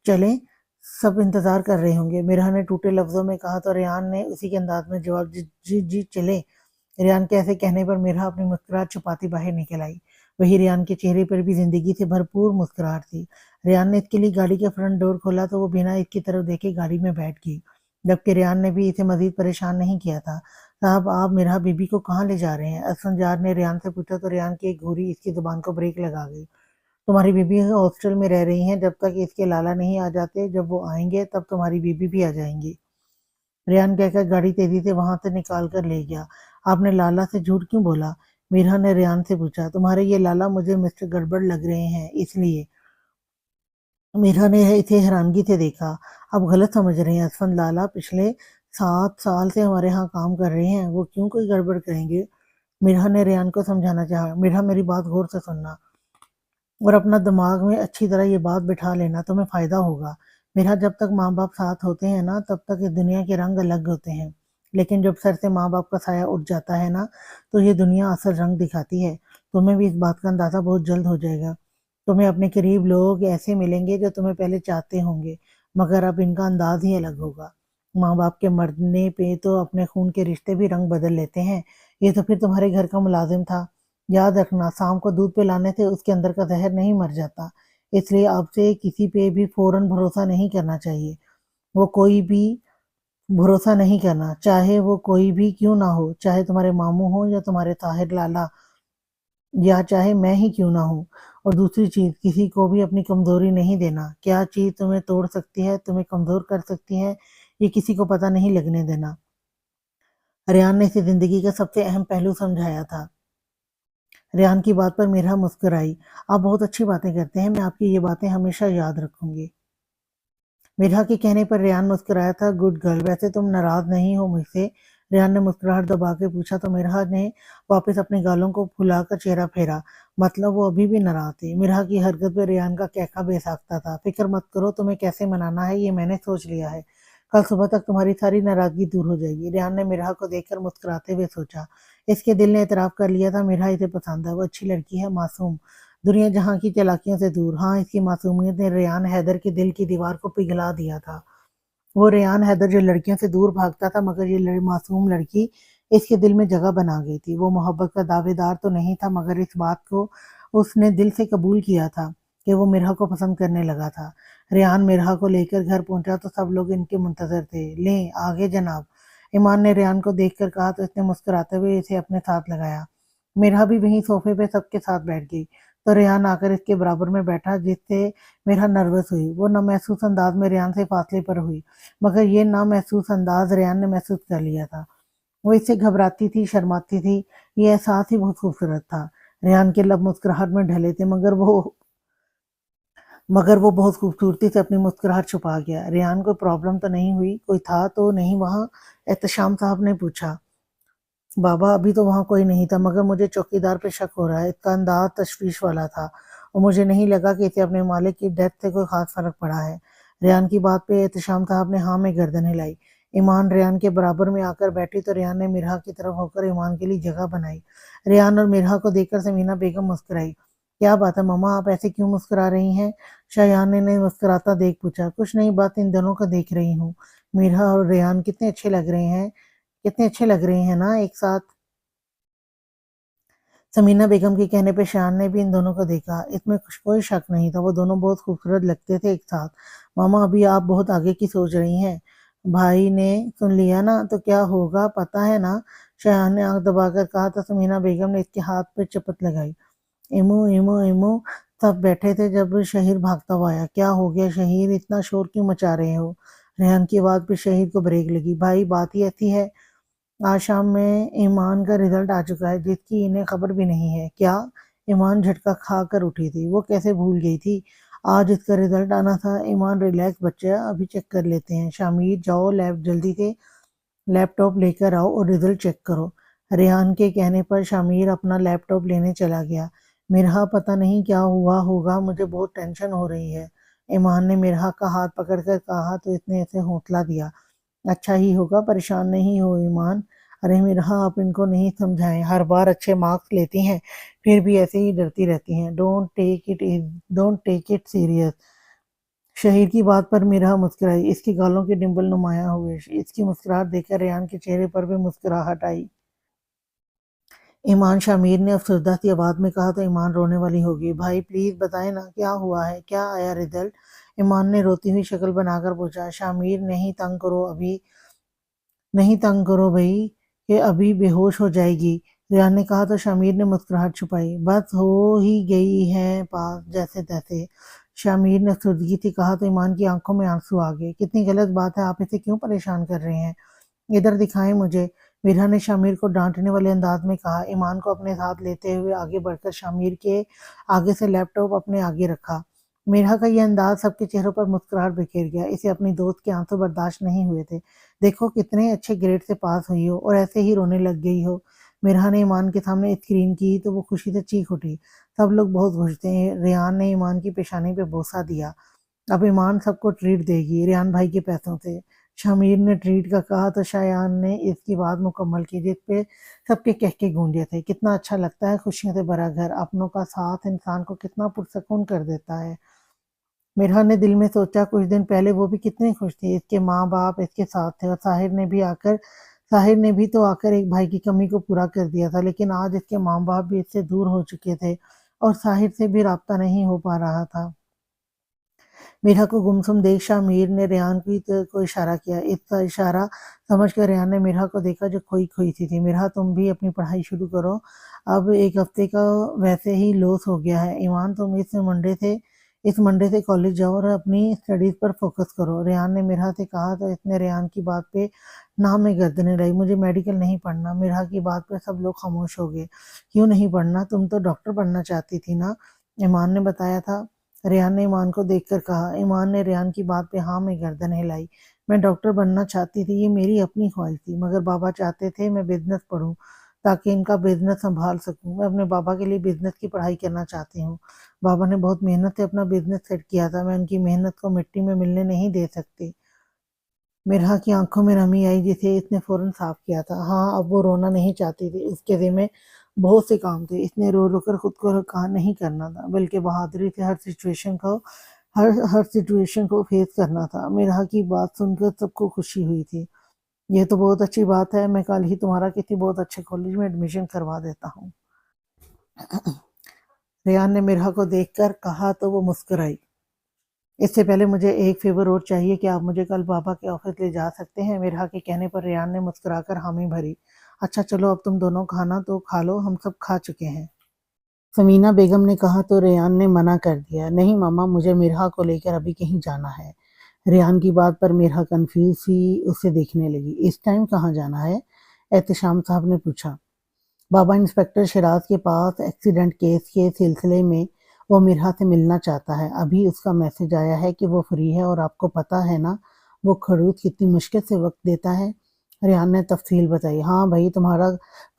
چلیں، سب انتظار کر رہے ہوں گے، میرا نے ٹوٹے لفظوں میں کہا تو ریان نے اسی کے انداز میں جواب، جی جی چلیں۔ ریان کے ایسے کہنے پر میرا اپنی مسکراہٹ چھپاتی باہر نکل آئی۔ وہی ریان کے چہرے پر بھی زندگی سے بھرپور مسکراہٹ تھی۔ ریان نے اس کے لیے گاڑی کا فرنٹ ڈور کھولا تو وہ بنا اس کی طرف دیکھے گاڑی میں بیٹھ گئی، جبکہ ریان نے بھی اسے مزید پریشان نہیں کیا تھا۔ صاحب، آپ میرا بی بی کو کہاں لے جا رہے ہیں؟ اسفنجار نے ریان سے پوچھا تو ریان کی ایک گھوری اس کی زبان کو بریک لگا گئی۔ تمہاری بی بی ہاسٹل میں رہ رہی ہیں جب تک اس کے لالا نہیں آ جاتے، جب وہ آئیں گے تب تمہاری بی بی بھی آ جائیں گی۔ ریان کہہ کر گاڑی تیزی سے وہاں سے نکال کر لے گیا۔ آپ نے لالا سے جھوٹ کیوں بولا؟ میرا نے ریان سے پوچھا۔ تمہارے یہ لالا مجھے مسٹر گڑبڑ لگ رہے ہیں، اس لیے۔ میرا نے اسے حیرانگی سے دیکھا۔ اب غلط سمجھ رہے ہیں اسفند لالا پچھلے 7 سال سے ہمارے ہاں کام کر رہے ہیں، وہ کیوں کوئی گڑبڑ کریں گے؟ میرا نے ریان کو سمجھانا چاہا۔ میرا میری بات غور سے سننا اور اپنا دماغ میں اچھی طرح یہ بات بٹھا لینا، تمہیں فائدہ ہوگا۔ میرا جب تک ماں باپ ساتھ ہوتے ہیں نا تب تک اس دنیا کے رنگ الگ ہوتے ہیں، لیکن جب سر سے ماں باپ کا سایہ اٹھ جاتا ہے نا تو یہ دنیا اصل رنگ دکھاتی ہے۔ تمہیں بھی اس بات کا اندازہ بہت جلد ہو جائے گا۔ تمہیں اپنے قریب لوگ ایسے ملیں گے جو تمہیں پہلے چاہتے ہوں گے، مگر اب ان کا انداز ہی الگ ہوگا۔ ماں باپ کے مرنے پہ تو اپنے خون کے رشتے بھی رنگ بدل لیتے ہیں۔ یہ تو پھر تمہارے گھر کا ملازم تھا۔ یاد رکھنا، سام کو دودھ پلانے سے اس کے اندر کا زہر نہیں مر جاتا، اس لیے آپ سے کسی پہ بھی فوراً بھروسہ نہیں کرنا چاہیے۔ وہ کوئی بھی بھروسہ نہیں کرنا، چاہے وہ کوئی بھی کیوں نہ ہو، چاہے تمہارے ماموں ہوں یا تمہارے طاہر لالا، یا چاہے میں ہی کیوں نہ ہوں۔ اور دوسری چیز، کسی کو بھی اپنی کمزوری نہیں دینا۔ کیا چیز تمہیں توڑ سکتی ہے، تمہیں کمزور کر سکتی ہے، یہ کسی کو پتہ نہیں لگنے دینا۔ ریان نے اسے زندگی کا سب سے اہم پہلو سمجھایا تھا۔ ریان کی بات پر میرا مسکرائی۔ آپ بہت اچھی باتیں کرتے ہیں، میں آپ کی یہ باتیں ہمیشہ یاد رکھوں گی۔ میرا کے کہنے پر ریان مسکرایا تھا۔ گڈ گرل، ویسے تم ناراض نہیں ہو مجھ سے؟ ریان نے مسکراہٹ دبا کے پوچھا تو میرا نے واپس اپنے گالوں کو پھلا کر چہرہ پھیرا، مطلب وہ ابھی بھی ناراض تھی۔ میرا کی حرکت پہ ریان کا کہکا بے ساختہ تھا۔ فکر مت کرو، تمہیں کیسے منانا ہے یہ میں نے سوچ لیا ہے، کل صبح تک تمہاری ساری ناراضگی دور ہو جائے گی۔ ریان نے میرا کو دیکھ کر مسکراتے ہوئے سوچا، اس کے دل نے اعتراف کر لیا تھا میرا اسے پسند ہے، وہ اچھی لڑکی ہے، معصوم۔ دنیا جہاں کی چالاکیوں سے دور۔ ہاں، اس کی معصومیت نے ریان حیدر کے دل کی دیوار کو پگھلا دیا تھا۔ وہ ریان حیدر جو لڑکیوں سے دور بھاگتا تھا، مگر یہ معصوم لڑکی اس کے دل میں جگہ بنا گئی تھی۔ وہ محبت کا دعوے دار تو نہیں تھا، مگر اس بات کو اس نے دل سے قبول کیا تھا کہ وہ مرحا کو پسند کرنے لگا تھا۔ ریان مرحا کو لے کر گھر پہنچا تو سب لوگ ان کے منتظر تھے۔ لیں آگے جناب، ایمان نے ریان کو دیکھ کر کہا تو اس نے مسکراتے ہوئے اسے اپنے ساتھ لگایا۔ مرحا بھی وہیں صوفے پہ سب کے ساتھ بیٹھ گئی تو ریان آ کر اس کے برابر میں بیٹھا، جس سے مرحا نروس ہوئی۔ وہ نامحسوس انداز میں ریان سے فاصلے پر ہوئی، مگر یہ نامحسوس انداز ریان نے محسوس کر لیا تھا۔ وہ اس سے گھبراتی تھی، شرماتی تھی۔ یہ احساس ہی بہت خوبصورت تھا۔ ریان کے لب مسکراہٹ میں ڈھلے تھے، مگر وہ بہت خوبصورتی سے اپنی مسکراہٹ چھپا گیا۔ ریان کو پرابلم تو نہیں ہوئی؟ کوئی تھا تو نہیں وہاں؟ احتشام صاحب نے پوچھا۔ بابا ابھی تو وہاں کوئی نہیں تھا، مگر مجھے چوکیدار پہ شک ہو رہا ہے۔ اس کا انداز تشویش والا تھا اور مجھے نہیں لگا کہ اسے اپنے مالک کی ڈیتھ سے کوئی خاص فرق پڑا ہے۔ ریان کی بات پہ احتشام صاحب نے ہاں میں گردن ہلائی۔ ایمان ریان کے برابر میں آ کر بیٹھی تو ریان نے مرحا کی طرف ہو کر ایمان کے لیے جگہ بنائی۔ ریان اور مرحا کو دیکھ کر سمینہ بیگم مسکرائی۔ کیا بات ہے ماما، آپ ایسے کیوں مسکرا رہی ہیں؟ شایان نے مسکراتا دیکھ پوچھا۔ کچھ نہیں، بات ان دونوں کو دیکھ رہی ہوں۔ مرحا اور ریان کتنے اچھے لگ رہے ہیں نا ایک ساتھ۔ سمینہ بیگم کے کہنے پہ شایان نے بھی ان دونوں کو دیکھا۔ اس میں کوئی شک نہیں تھا، وہ دونوں بہت خوبصورت لگتے تھے ایک ساتھ۔ ماما ابھی آپ بہت آگے کی سوچ رہی ہیں۔ بھائی نے سن لیا نا تو کیا ہوگا پتہ ہے نا؟ شایان نے آنکھ دبا کر کہا تو سمینہ بیگم نے اس کے ہاتھ پہ چپت لگائی۔ ایمو ایمو ایمو، سب بیٹھے تھے جب شہیر بھاگتا ہوا آیا۔ کیا ہو گیا شہیر، اتنا شور کیوں مچا رہے ہو؟ ریحان کی آواز پہ شہیر کو بریک لگی۔ بھائی بات ہی ایسی ہے، آج شام میں ایمان کا رزلٹ آ چکا ہے جس کی انہیں خبر بھی نہیں ہے۔ کیا؟ ایمان جھٹکا کھا کر اٹھی تھی۔ وہ کیسے بھول گئی تھی، آج اس کا رزلٹ آنا تھا۔ ایمان ریلیکس بچہ، ابھی چیک کر لیتے ہیں۔ شامیر جاؤ جلدی سے لیپ ٹاپ لے کر آؤ اور رزلٹ چیک کرو۔ ریحان کے کہنے پر شامیر اپنا لیپ ٹاپ لینے چلا گیا۔ مرحا پتہ نہیں کیا ہوا ہوگا، مجھے بہت ٹینشن ہو رہی ہے، ایمان نے مرحا کا ہاتھ پکڑ کر کہا تو اس نے اسے حوصلہ دیا۔ اچھا ہی ہوگا، پریشان نہیں ہو ایمان۔ ارے مرحا آپ ان کو نہیں سمجھائیں، ہر بار اچھے مارکس لیتی ہیں پھر بھی ایسے ہی ڈرتی رہتی ہیں۔ Don't take it serious. Shaheer کی بات پر مرحا مسکرائی، اس کی گالوں کے ڈمپل نمایاں ہوئے۔ اس کی مسکراہٹ دیکھ کر ریان کے چہرے پر بھی مسکراہٹ آئی۔ ایمان، شامیر نے افسردہ سی آواز میں کہا تو ایمان رونے والی ہو گئی۔ بھائی پلیز بتائیں نا کیا ہوا ہے، کیا آیا رزلٹ؟ ایمان نے روتی ہوئی شکل بنا کر پوچھا۔ شامیر نہیں تنگ کرو بھائی، کہ ابھی بے ہوش ہو جائے گی، ریان نے کہا تو شامیر نے مسکراہٹ چھپائی۔ بس ہو ہی گئی ہے پاس جیسے تیسے، شامیر نے افسردگی سے کہا تو ایمان کی آنکھوں میں آنسو آ گئے۔ کتنی غلط بات ہے، آپ اسے کیوں پریشان کر رہے ہیں؟ ادھر دکھائیں مجھے، مرحا نے شامیر کو ڈانٹنے والے انداز میں کہا۔ ایمان کو اپنے ساتھ لیتے ہوئے آگے بڑھ کر شامیر کے آگے سے لیپ ٹاپ اپنے آگے رکھا۔ مرحا کا یہ انداز سب کے چہروں پر مسکراہٹ بکھیر گیا۔ اسے اپنی دوست کے آنسو برداشت نہیں ہوئے تھے۔ دیکھو کتنے اچھے گریڈ سے پاس ہوئی ہو اور ایسے ہی رونے لگ گئی ہو۔ مرحا نے ایمان کے سامنے اسکرین کی تو وہ خوشی سے چیخ اٹھی۔ سب لوگ بہت خوش تھے۔ ریان نے ایمان کی پیشانی پہ بوسہ دیا۔ اب ایمان سب کو ٹریٹ دے گی ریان بھائی کے پیسوں سے، شامیر نے ٹریٹ کا کہا تو شایان نے اس کی بات مکمل کی، جس پہ سب کے کہکے گونجے تھے۔ کتنا اچھا لگتا ہے خوشیوں سے بھرا گھر، اپنوں کا ساتھ انسان کو کتنا پرسکون کر دیتا ہے۔ مرحا نے دل میں سوچا کچھ دن پہلے وہ بھی کتنی خوش تھی، اس کے ماں باپ اس کے ساتھ تھے اور ساحر نے بھی تو آ کر ایک بھائی کی کمی کو پورا کر دیا تھا، لیکن آج اس کے ماں باپ بھی اس سے دور ہو چکے تھے اور ساحر سے بھی رابطہ نہیں ہو پا رہا تھا۔ مرحا کو گمسم دیکھ شامیر نے ریان کو اشارہ کیا۔ اس کا اشارہ سمجھ کر ریان نے مرحا کو دیکھا جو کھوئی سی تھی۔ مرحا تم بھی اپنی پڑھائی شروع کرو، اب ایک ہفتے کا ویسے ہی لوس ہو گیا ہے۔ ایمان تم اس منڈے سے کالج جاؤ اور اپنی اسٹڈیز پر فوکس کرو، ریان نے مرحا سے کہا تو اس نے ریان کی بات پہ نہ میں گردن ہلائی۔ مجھے میڈیکل نہیں پڑھنا۔ مرحا کی بات پہ سب لوگ خاموش ہو گئے۔ کیوں نہیں پڑھنا، تم تو ڈاکٹر بننا چاہتی تھی نا، ایمان نے بتایا تھا، ریان نے ایمان کو دیکھ کر کہا۔ ایمان نے ریان کی بات پہ ہاں میں گردن ہلائی۔ میں ڈاکٹر بننا چاہتی تھی، یہ میری اپنی خواہش تھی، مگر بابا چاہتے تھے میں بزنس پڑھوں تاکہ ان کا بزنس سنبھال سکوں۔ میں اپنے بابا کے لیے بزنس کی پڑھائی کرنا چاہتی ہوں۔ بابا نے بہت محنت سے اپنا بزنس سیٹ کیا تھا، میں ان کی محنت کو مٹی میں ملنے نہیں دے سکتی۔ مرحا کی آنکھوں میں نمی آئی جسے اس نے فوراً صاف کیا تھا۔ ہاں اب وہ رونا نہیں چاہتی تھی، اس کے ذمہ بہت سے کام تھے، اتنے رو رو کر خود کو کہا نہیں کرنا تھا، بلکہ بہادری سے ہر سچویشن کو فیس کرنا تھا۔ میرا کی بات سن کر سب کو خوشی ہوئی تھی۔ یہ تو بہت اچھی بات ہے، میں کل ہی تمہارا کسی بہت اچھے کالج میں ایڈمیشن کروا دیتا ہوں۔ ریان نے مرحا کو دیکھ کر کہا تو وہ مسکرائی۔ اس سے پہلے مجھے ایک فیور اور چاہیے کہ آپ مجھے کل پاپا کے آفس لے جا سکتے ہیں؟ مرحا کے کہنے پر ریان نے مسکرا کر حامی بھری۔ اچھا چلو اب تم دونوں کھانا تو کھا لو، ہم سب کھا چکے ہیں۔ سمینہ بیگم نے کہا تو ریان نے منع کر دیا۔ نہیں ماما، مجھے مرحا کو لے کر ابھی کہیں جانا ہے۔ ریان کی بات پر مرحا کنفیوز سی اسے دیکھنے لگی۔ اس ٹائم کہاں جانا ہے؟ احتشام صاحب نے پوچھا۔ بابا انسپکٹر شیراز کے پاس ایکسیڈنٹ کیس کے سلسلے میں وہ مرحا سے ملنا چاہتا ہے۔ ابھی اس کا میسج آیا ہے کہ وہ فری ہے، اور آپ کو پتہ ہے نا وہ خڑوس کتنی مشکل سے وقت دیتا ہے۔ ریان نے تفصیل بتائی۔ ہاں بھائی، تمہارا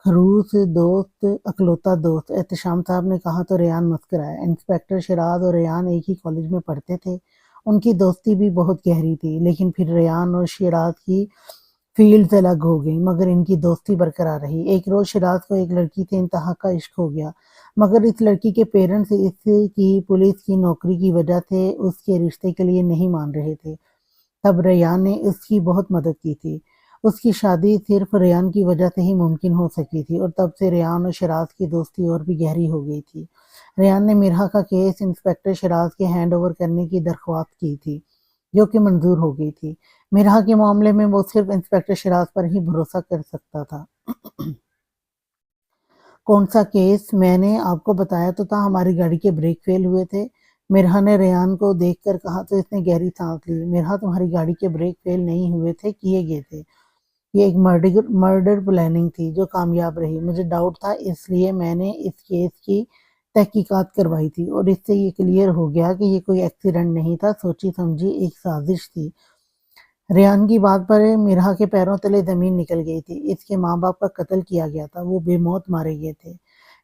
خروس دوست اکلوتا دوست، احتشام صاحب نے کہا تو ریان مسکرایا۔ انسپکٹر شیراز اور ریان ایک ہی کالج میں پڑھتے تھے، ان کی دوستی بھی بہت گہری تھی، لیکن پھر ریان اور شیراز کی فیلڈز الگ ہو گئی، مگر ان کی دوستی برقرار رہی۔ ایک روز شیراز کو ایک لڑکی سے انتہا کا عشق ہو گیا، مگر اس لڑکی کے پیرنٹس اس کی پولیس کی نوکری کی وجہ سے اس کے رشتے کے لیے نہیں مان رہے تھے۔ تب ریان نے اس کی بہت مدد کی تھی۔ اس کی شادی صرف ریان کی وجہ سے ہی ممکن ہو سکی تھی، اور تب سے ریان اور شیراز کی دوستی اور بھی گہری ہو گئی تھی۔ ریان نے مرحا کا کیس انسپکٹر شیراز کے ہینڈ اوور کرنے کی درخواست کی تھی، جو کہ منظور ہو گئی تھی۔ مرحا کے معاملے میں وہ صرف انسپکٹر شیراز پر ہی بھروسہ کر سکتا تھا۔ کون سا کیس؟ میں نے آپ کو بتایا تو تھا، ہماری گاڑی کے بریک فیل ہوئے تھے۔ مرحا نے ریان کو دیکھ کر کہا تو اس نے گہری سانس لی۔ مرحا، تمہاری گاڑی کے بریک فیل نہیں ہوئے تھے، کیے گئے تھے۔ یہ ایک مرڈر پلاننگ تھی جو کامیاب رہی۔ مجھے ڈاؤٹ تھا، اس لیے میں نے اس کیس کی تحقیقات کروائی تھی، اور اس سے یہ کلیئر ہو گیا کہ یہ کوئی ایکسیڈنٹ نہیں تھا، سوچی سمجھی ایک سازش تھی۔ ریان کی بات پر مرحا کے پیروں تلے زمین نکل گئی تھی۔ اس کے ماں باپ کا قتل کیا گیا تھا، وہ بے موت مارے گئے تھے۔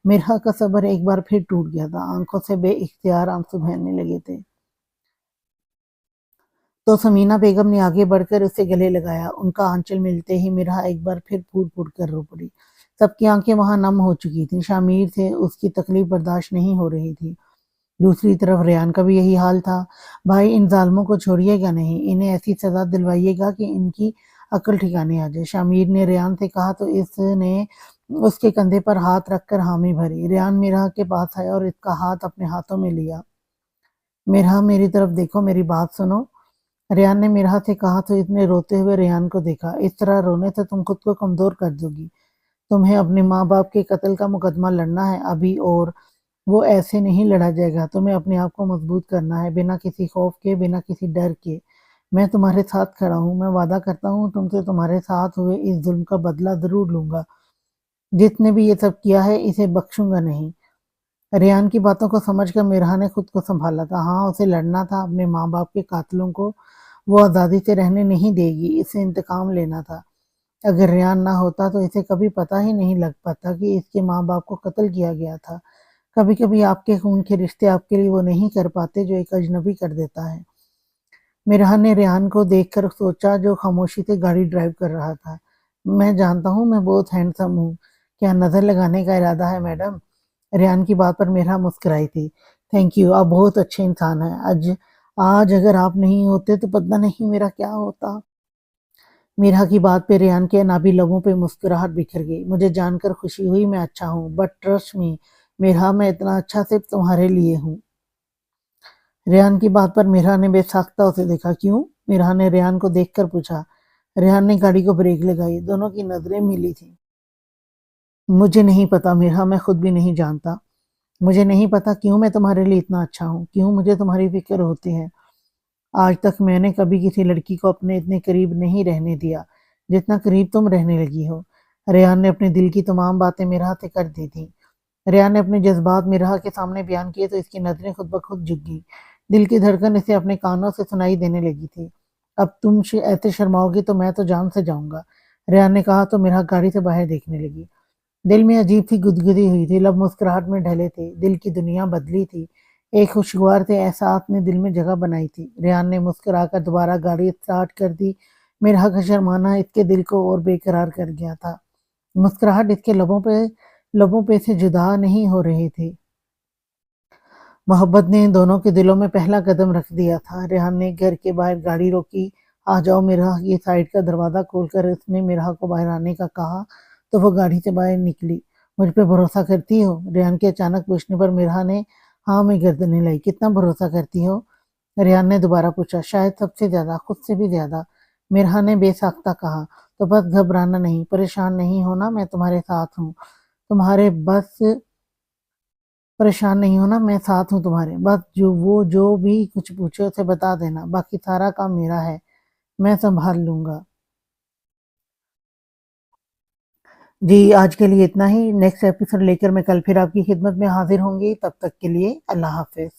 مرحا کا صبر ایک بار پھر ٹوٹ گیا تھا، آنکھوں سے بے اختیار آنسو بہنے لگے تھے۔ تو سمینہ بیگم نے آگے بڑھ کر اسے گلے لگایا۔ ان کا آنچل ملتے ہی مرحا ایک بار پھر پھوٹ پھوٹ کر رو پڑی۔ سب کی آنکھیں وہاں نم ہو چکی تھیں۔ شامیر سے اس کی تکلیف برداشت نہیں ہو رہی تھی۔ دوسری طرف ریان کا بھی یہی حال تھا۔ بھائی، ان ظالموں کو چھوڑیے گا نہیں، انہیں ایسی سزا دلوائیے گا کہ ان کی عقل ٹھکانے آ جائے، شامیر نے ریان سے کہا تو اس نے اس کے کندھے پر ہاتھ رکھ کر حامی بھری۔ ریان مرحا کے پاس آیا اور اس کا ہاتھ اپنے ہاتھوں میں لیا۔ مرحا، میری طرف دیکھو، میری بات سنو، ریان نے مرحا سے کہا تو اس نے روتے ہوئے ریان کو دیکھا۔ اس طرح رونے سے تم خود کو کمزور کر دو گی۔ تمہیں اپنے ماں باپ کے قتل کا مقدمہ لڑنا ہے ابھی، اور وہ ایسے نہیں لڑا جائے گا۔ تمہیں اپنے آپ کو مضبوط کرنا ہے، بنا کسی خوف کے، بنا کسی ڈر کے۔ میں تمہارے ساتھ کھڑا ہوں، میں وعدہ کرتا ہوں تم سے تمہارے ساتھ ہوئے اس ظلم کا بدلہ ضرور لوں گا۔ جس نے بھی یہ سب کیا ہے اسے بخشوں گا نہیں۔ ریان کی باتوں کو سمجھ کر مرحا نے خود کو سنبھالا تھا۔ ہاں، اسے لڑنا تھا، اپنے ماں باپ کے قاتلوں کو وہ آزادی سے رہنے نہیں دے گی، اسے انتقام لینا تھا۔ اگر ریان نہ ہوتا تو اسے کبھی پتہ ہی نہیں لگ پاتا کہ اس کے ماں باپ کو قتل کیا گیا تھا۔ کبھی کبھی آپ کے خون کے رشتے آپ کے لیے وہ نہیں کر پاتے جو ایک اجنبی کر دیتا ہے۔ مرحا نے ریان کو دیکھ کر سوچا، جو خاموشی سے گاڑی ڈرائیو کر رہا تھا۔ میں جانتا ہوں میں بہت ہینڈسم ہوں، کیا نظر لگانے کا ارادہ ہے میڈم؟ ریان کی بات پر مرحا مسکرائی تھی۔ تھینک یو، آپ بہت اچھے انسان ہیں۔ آج اگر آپ نہیں ہوتے تو پتہ نہیں میرا کیا ہوتا۔ مرحا کی بات پہ ریان کے نابی لبوں پہ مسکراہٹ بکھر گئی۔ مجھے جان کر خوشی ہوئی، میں اچھا ہوں، بٹ ٹرسٹ می مرحا، میں اتنا اچھا صرف تمہارے لیے ہوں۔ ریان کی بات پر مرحا نے بے ساختہ اسے دیکھا۔ کیوں؟ مرحا نے ریان کو دیکھ کر پوچھا۔ ریان نے گاڑی کو بریک لگائی، دونوں کی نظریں ملی تھیں۔ مجھے نہیں پتا مرحا، میں خود بھی نہیں جانتا۔ مجھے نہیں پتا کیوں میں تمہارے لیے اتنا اچھا ہوں، کیوں مجھے تمہاری فکر ہوتی ہے۔ آج تک میں نے کبھی کسی لڑکی کو اپنے اتنے قریب نہیں رہنے دیا جتنا قریب تم رہنے لگی ہو۔ ریان نے اپنے دل کی تمام باتیں مرحا سے کر دی تھیں۔ ریان نے اپنے جذبات مرحا کے سامنے بیان کیے تو اس کی نظریں خود بخود جھک گئیں۔ دل کی دھڑکن اسے اپنے کانوں سے سنائی دینے لگی تھی۔ اب تم ایسے شرماؤ گی تو میں تو جان سے جاؤں گا، ریان نے کہا تو مرحا گاڑی سے باہر دیکھنے لگی۔ دل میں عجیب سی گدگدی ہوئی تھی، لب مسکراہٹ میں ڈھلے تھے، دل کی دنیا بدلی تھی۔ ایک خوشگوار سے احساس نے دل میں جگہ بنائی تھی۔ ریان نے مسکرا کر دوبارہ گاڑی اسٹارٹ کر دی۔ مرحا کا شرمانا اس کے دل کو اور بے قرار کر گیا تھا۔ مسکراہٹ اس کے لبوں پہ लबों पे से जुदा नहीं हो रहे थे। मोहब्बत ने दोनों के दिलों में पहला कदम रख दिया था। रेहान ने घर के बाहर गाड़ी रोकी। आ जाओ मिराह, ये साइड का दरवाज़ा खोलकर उसने मिराह को बाहर आने का कहा तो वो गाड़ी से बाहर निकली। मुझ पे भरोसा करती हो? रेहान के अचानक पूछने पर मिराह ने हाँ में गर्दन हिलाई। कितना भरोसा करती हो? रेहान ने दोबारा पूछा। शायद सबसे ज्यादा, खुद से भी ज्यादा, मिराह ने बेसाख्ता कहा। तो बस घबराना नहीं, परेशान नहीं होना, मैं तुम्हारे साथ हूँ। तुम्हारे बस परेशान नहीं होना, मैं साथ हूँ तुम्हारे। बस जो भी कुछ पूछे उसे बता देना, बाकी सारा काम मेरा है, मैं संभाल लूंगा। जी, आज के लिए इतना ही। नेक्स्ट एपिसोड लेकर मैं कल फिर आपकी खिदमत में हाजिर होंगी। तब तक के लिए अल्लाह हाफिज।